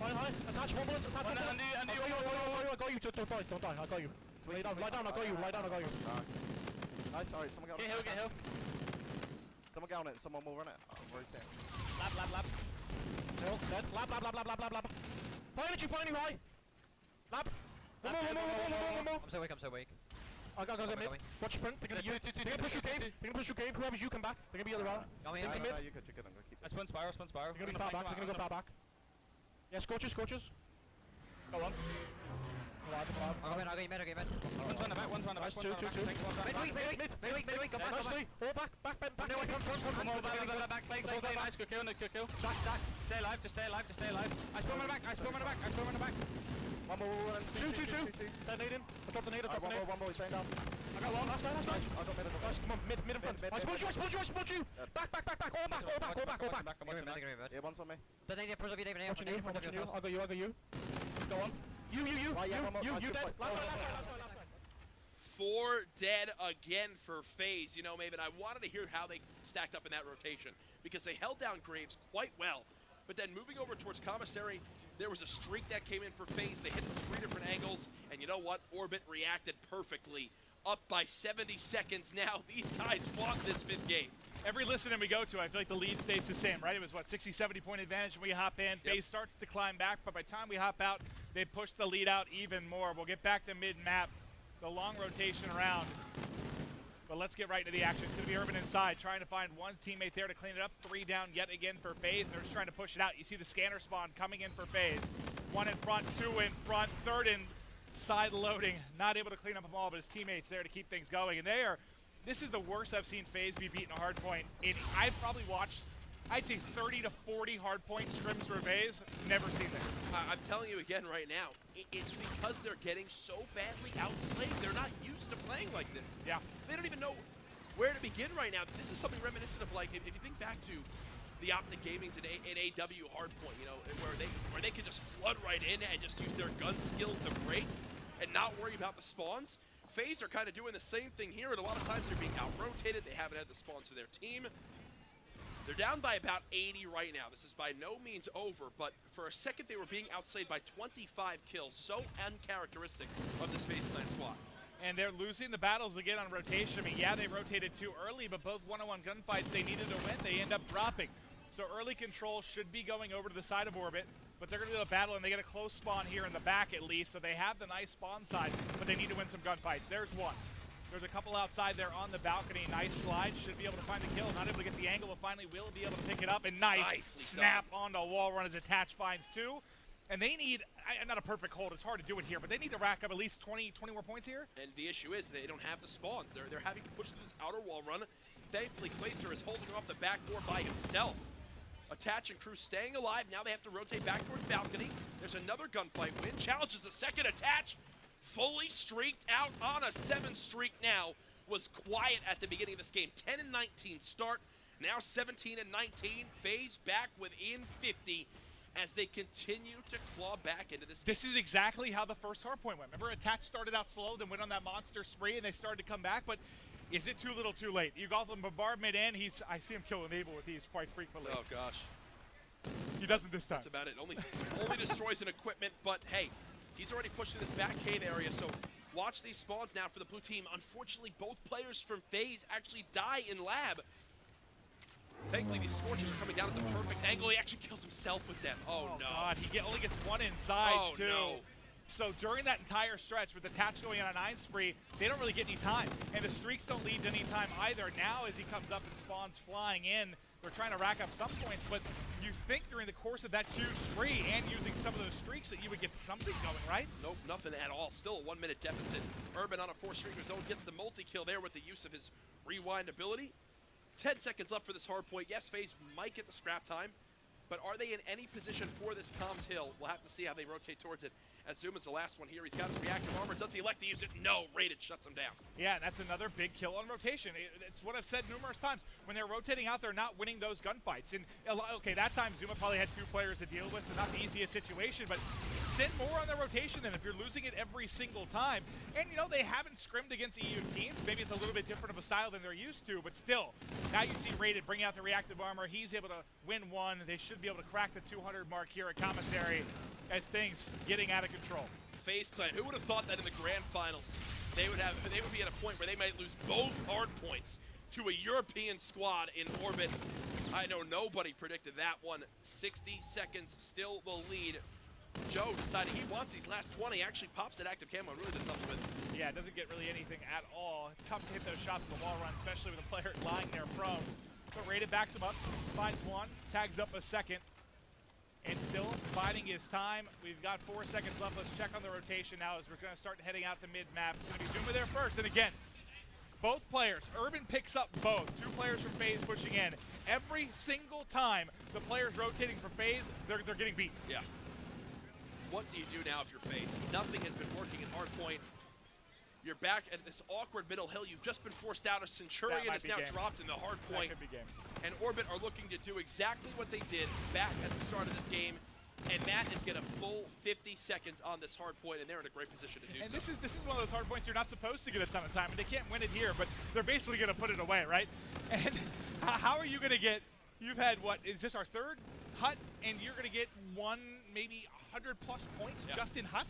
High. Attach one bullet. Attach one bullet. Andy, I got you. Don't die. I got you. Lay down. I got you. Nice, alright, someone get on it. Get hill. Someone get on it, someone will run it. Rotate. Lab. Hill. Dead. Lab. Finally, right. Lab. One more. I'm so weak. I got mid. Watch your front. They're gonna push you cave. Whoever's you come back. They're gonna be the other round. Got me. No, you're good. I'm gonna keep it. I spun spiral. They're gonna be far back. They're gonna go far back. Yeah, scorches. Go on. I'll go mid. One's on the back. Nice, two. Mid weak. Go back. All back. Play, nice. Good kill. Dash. Stay alive. I spawn on the back. One more. Two. Detonate him. I dropped the nade. One more, he's staying down. I got one. Last guy. I got mid. Nice, come on, mid in front. Mid. I spawned you. Back. All back. Give me a minute. Yeah, one's on me. The nade in front of you, David. I'm watching you. I got you. Go on. You. You dead. Last guy. 4 dead again for FaZe. You know, Maven, I wanted to hear how they stacked up in that rotation because they held down Graves quite well. But then moving over towards Commissary, there was a streak that came in for FaZe. They hit from 3 different angles, and you know what? Orbit reacted perfectly. Up by 70 seconds now. These guys want this 5th game. Every listening we go to, I feel like the lead stays the same, right? It was, 60-70 point advantage when we hop in. Yep. FaZe starts to climb back, but by the time we hop out, they push the lead out even more. We'll get back to mid-map, the long rotation around. But let's get right into the action. It's going to be Urban inside, trying to find one teammate there to clean it up. 3 down yet again for FaZe. They're just trying to push it out. You see the scanner spawn coming in for FaZe. 1 in front, 2 in front, 3rd in side loading. Not able to clean up them all, but his teammates there to keep things going. And this is the worst I've seen FaZe be beaten a hard point. I've probably watched, I'd say 30 to 40 hard point scrims for FaZe. Never seen this. I'm telling you again right now, it's because they're getting so badly outslaved. They're not used to playing like this. Yeah. They don't even know where to begin right now. This is something reminiscent of, like, if you think back to the Optic Gamings in AW Hardpoint, you know, where they could just flood right in and just use their gun skill to break and not worry about the spawns. FaZe are kind of doing the same thing here, and a lot of times they're being out-rotated. They haven't had the spawns for their team. They're down by about 80 right now. This is by no means over, but for a second they were being outslayed by 25 kills. So uncharacteristic of this FaZe Clan squad. And they're losing the battles again on rotation. I mean, yeah, they rotated too early, but both one-on-one gunfights they needed to win, they end up dropping. So early control should be going over to the side of Orbit, but they're going to do a battle, and they get a close spawn here in the back at least, so they have the nice spawn side, but they need to win some gunfights. There's one. There's a couple outside there on the balcony. Nice slide. Should be able to find a kill. Not able to get the angle, but finally will be able to pick it up. And nice snap onto a wall run as Attach finds 2. And they need, not a perfect hold, it's hard to do it here, but they need to rack up at least 20 more points here. And the issue is they don't have the spawns. They're having to push through this outer wall run. Thankfully, Clayster is holding off the back door by himself. Attach and crew staying alive. Now they have to rotate back towards balcony. There's another gunfight win. Challenges the second Attach. Fully streaked out on a 7 streak now. Was quiet at the beginning of this game. 10 and 19 start. Now 17 and 19. FaZe back within 50 as they continue to claw back into this game. This is exactly how the first hardpoint went. Remember, Attach started out slow, then went on that monster spree, and they started to come back. But Is it too little too late? You got the bombardment in, I see him kill Enable with these quite frequently. Oh, gosh. He doesn't this time. That's about it. Only destroys an equipment, but hey, he's already pushed to this back cave area, so watch these spawns now for the blue team. Unfortunately, both players from FaZe actually die in lab. Thankfully, these Scorchers are coming down at the perfect angle. He actually kills himself with them. Oh no. God, he only gets one inside, too. No. So during that entire stretch with the Tats going on a 9 spree, they don't really get any time. And the streaks don't lead to any time either. Now as he comes up and spawns flying in, they're trying to rack up some points, but you think during the course of that huge spree and using some of those streaks that you would get something going, right? Nope, nothing at all. Still a 1-minute deficit. Urban on a 4-streaker zone gets the multi-kill there with the use of his rewind ability. 10 seconds left for this hard point. Yes, FaZe might get the scrap time, but are they in any position for this comms hill? We'll have to see how they rotate towards it. As Zuma's the last one here. He's got his reactive armor. Does he elect to use it? No. Rated shuts him down. Yeah, that's another big kill on rotation. It's what I've said numerous times. When they're rotating out, they're not winning those gunfights. And okay, that time Zuma probably had 2 players to deal with, so not the easiest situation, but send more on the rotation then if you're losing it every single time. And, you know, they haven't scrimmed against EU teams. Maybe it's a little bit different of a style than they're used to, but still. Now you see Rated bring out the reactive armor. He's able to win 1. They should be able to crack the 200 mark here at Commissary as things getting out of control. FaZe Clan, who would have thought that in the grand finals they would be at a point where they might lose both hard points to a European squad in orbit? I know nobody predicted that one. 60 seconds, still the lead. Joe decided he wants these last 20, actually pops that active camo, really does nothing with it. Yeah, it doesn't get really anything at all. Tough to hit those shots in the wall run, especially with a player lying there prone. But Rated backs him up, finds 1, tags up a second, and still biding his time. We've got 4 seconds left. Let's check on the rotation now as we're going to start heading out to mid-map. It's going to be Zuma there first, and again, both players. Urban picks up both. 2 players from FaZe pushing in. Every single time the players rotating for FaZe, they're getting beat. Yeah. What do you do now if you're FaZe? Nothing has been working in hardpoint. You're back at this awkward middle hill. You've just been forced out. A Centurion is now dropped in the hard point. That could be game. And Orbit are looking to do exactly what they did back at the start of this game. And Matt is getting a full 50 seconds on this hard point, and they're in a great position to do so. And this is one of those hard points you're not supposed to get a ton of time, and they can't win it here, but they're basically going to put it away, right? And how are you going to get, you've had, what, is this our 3rd hut, and you're going to get 1, maybe 100 plus points just in hut?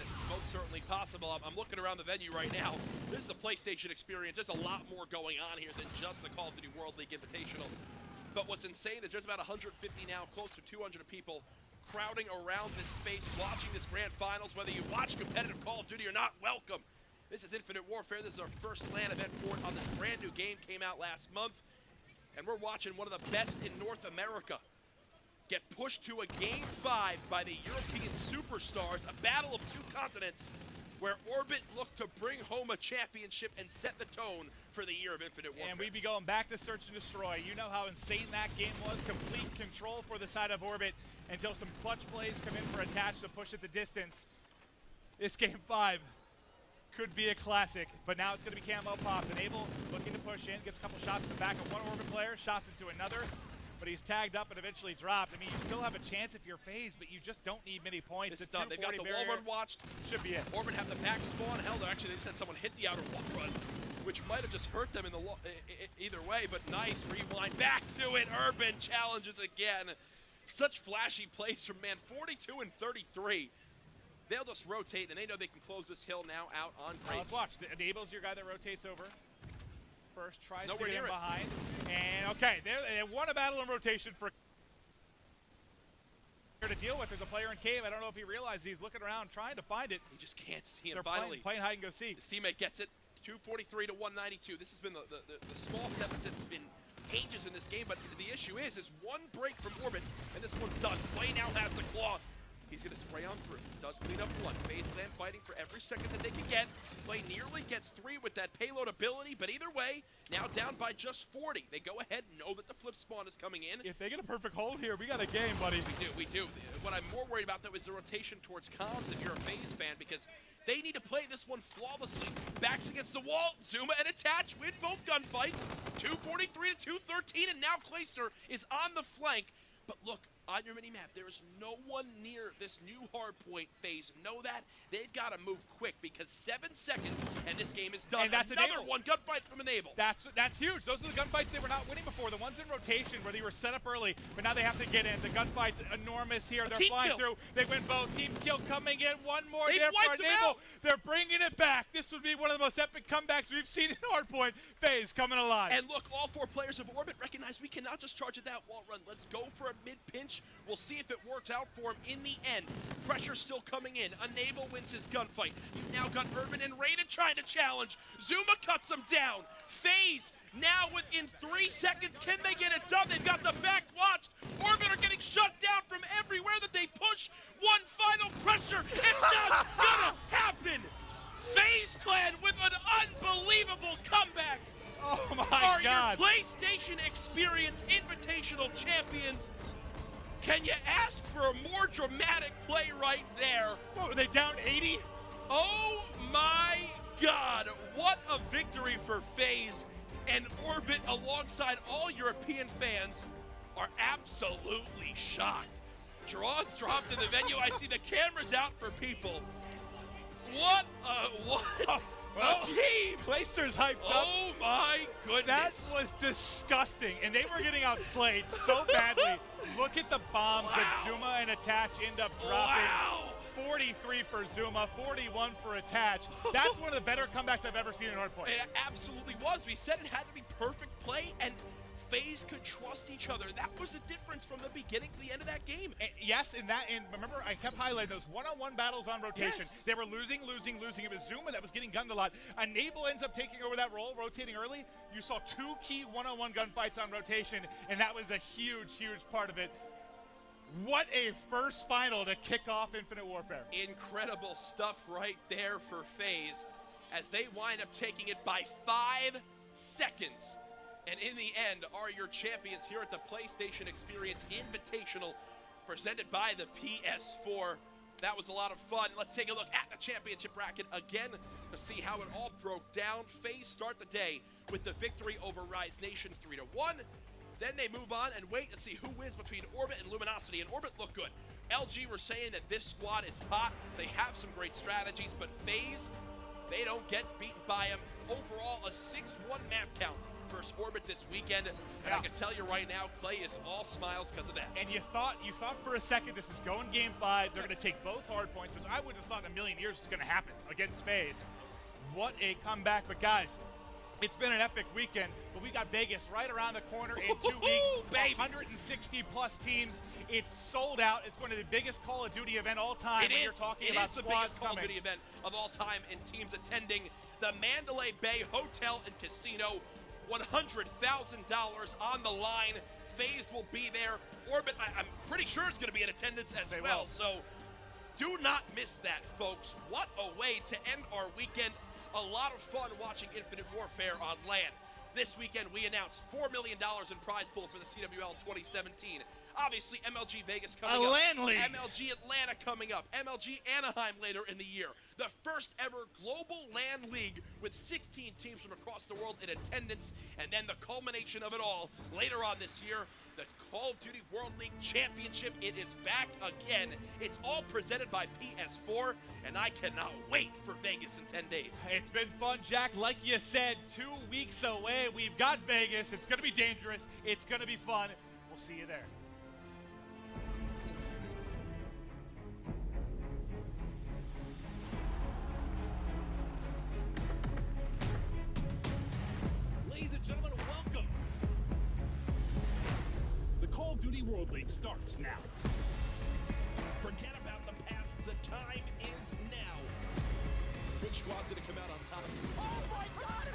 It's most certainly possible. I'm looking around the venue right now. This is a PlayStation experience. There's a lot more going on here than just the Call of Duty World League Invitational. But what's insane is there's about 150 now, close to 200 people crowding around this space, watching this grand finals. Whether you watch competitive Call of Duty or not, welcome. This is Infinite Warfare. This is our first LAN event for it on this brand new game. Came out last month. And we're watching one of the best in North America get pushed to a Game 5 by the European superstars, a battle of 2 continents where Orbit looked to bring home a championship and set the tone for the year of Infinite Warfare. And we'd be going back to Search and Destroy. You know how insane that game was. Complete control for the side of Orbit until some clutch plays come in for Attach to push it the distance. This Game 5 could be a classic, but now it's going to be camo pop. Enable looking to push in, gets a couple shots in the back of one Orbit player, shots into another. But he's tagged up and eventually dropped. I mean, you still have a chance if you're FaZe, but you just don't need many points. It's done. They've got the wall run watched. Should be it. Orbit have the back spawn held. Actually, they just had someone hit the outer wall run, which might have just hurt them in the either way. But nice rewind. Back to it. Urban challenges again. Such flashy plays from man. 42 and 33. They'll just rotate, and they know they can close this hill now out on Grape. Let's watch. Enable's your guy that rotates over. First, tries Nowhere to get near him behind. And, okay, they won a battle in rotation for to deal with. There's a player in cave. I don't know if he realizes he's looking around trying to find it. He just can't see him. They're finally playing hide and go seek. His teammate gets it. 243 to 192. This has been the small deficit in ages in this game, but the issue is one break from Orbit, and this one's done. Play now has the claw. He's going to spray on through. Does clean up 1. FaZe Clan fighting for every second that they can get. Play nearly gets 3 with that payload ability, but either way, now down by just 40. They go ahead and know that the flip spawn is coming in. If they get a perfect hold here, we got a game, buddy. We do. What I'm more worried about, though, is the rotation towards comms if you're a FaZe fan, because they need to play this one flawlessly. Backs against the wall. Zuma and Attach win both gunfights. 243 to 213, and now Clayster is on the flank. But look, on your mini-map. There is no one near this new hardpoint phase. Know that? They've got to move quick because 7 seconds and this game is done. And that's another Enable. one gunfight from Enable. That's huge. Those are the gunfights they were not winning before. The ones in rotation where they were set up early, but now they have to get in. The gunfight's enormous here. They're flying through. They win both. Team kill coming in. One more there for Enable. They're bringing it back. This would be one of the most epic comebacks we've seen in hardpoint phase coming alive. And look, all 4 players of Orbit recognize we cannot just charge at that wall run. Let's go for a mid-pinch. We'll see if it works out for him in the end. Pressure still coming in. Enable wins his gunfight. You've now got Urban and Raiden trying to challenge. Zuma cuts him down. FaZe now within 3 seconds. Can they get it done? They've got the back watched. Orbit are getting shut down from everywhere that they push. One final pressure. It's not gonna happen. FaZe Clan with an unbelievable comeback. Oh my God. God. Your PlayStation Experience Invitational champions. Can you ask for a more dramatic play right there? What, were they down 80? Oh my God. What a victory for FaZe. And Orbit, alongside all European fans, are absolutely shocked. Draws dropped in the venue. I see the cameras out for people. What a game! Placer's hyped up. Oh my goodness. That was disgusting, and they were getting outslayed so badly. Look at the bombs that Zuma and Attach end up dropping. Wow. 43 for Zuma, 41 for Attach. That's one of the better comebacks I've ever seen in hardpoint. It absolutely was. We said it had to be perfect play, and FaZe could trust each other. That was the difference from the beginning to the end of that game. And yes, and remember, I kept highlighting those one-on-one battles on rotation. Yes. They were losing. It was Zuma that was getting gunned a lot. Enable ends up taking over that role, rotating early. You saw 2 key one-on-one gunfights on rotation, and that was a huge, huge part of it. What a first final to kick off Infinite Warfare. Incredible stuff right there for FaZe as they wind up taking it by 5 seconds. And in the end are your champions here at the PlayStation Experience Invitational presented by the PS4. That was a lot of fun. Let's take a look at the championship bracket again to see how it all broke down. FaZe start the day with the victory over Rise Nation 3-1. Then they move on and wait to see who wins between Orbit and Luminosity. And Orbit looked good. LG were saying that this squad is hot. They have some great strategies, but FaZe, they don't get beaten by them. Overall, a 6-1 map count versus Orbit this weekend. And I can tell you right now, Clay is all smiles because of that. And you thought for a second this is going game 5. They're going to take both hard points, which I would have thought in a million years was going to happen against FaZe. What a comeback. But guys, it's been an epic weekend, but we got Vegas right around the corner in 2 weeks. 160 plus teams. It's sold out. It's going to be the biggest Call of Duty event all time. You're talking about the biggest Call of Duty event of all time, and teams attending the Mandalay Bay Hotel and Casino. $100,000 on the line. FaZe will be there. Orbit, I'm pretty sure it's going to be in attendance as well. So do not miss that, folks. What a way to end our weekend. A lot of fun watching Infinite Warfare on LAN. This weekend, we announced $4 million in prize pool for the CWL 2017. Obviously, MLG Vegas coming up. LAN League. MLG Atlanta coming up. MLG Anaheim later in the year. The first ever global LAN League with 16 teams from across the world in attendance. And then the culmination of it all later on this year, the Call of Duty World League Championship. It is back again. It's all presented by PS4, and I cannot wait for Vegas in 10 days. It's been fun, Jack. Like you said, 2 weeks away. We've got Vegas. It's going to be dangerous. It's going to be fun. We'll see you there. Ladies and gentlemen, welcome. The Call of Duty World League starts now. Forget about the past. The time is now. Which squad's going to come out on top? Oh my God!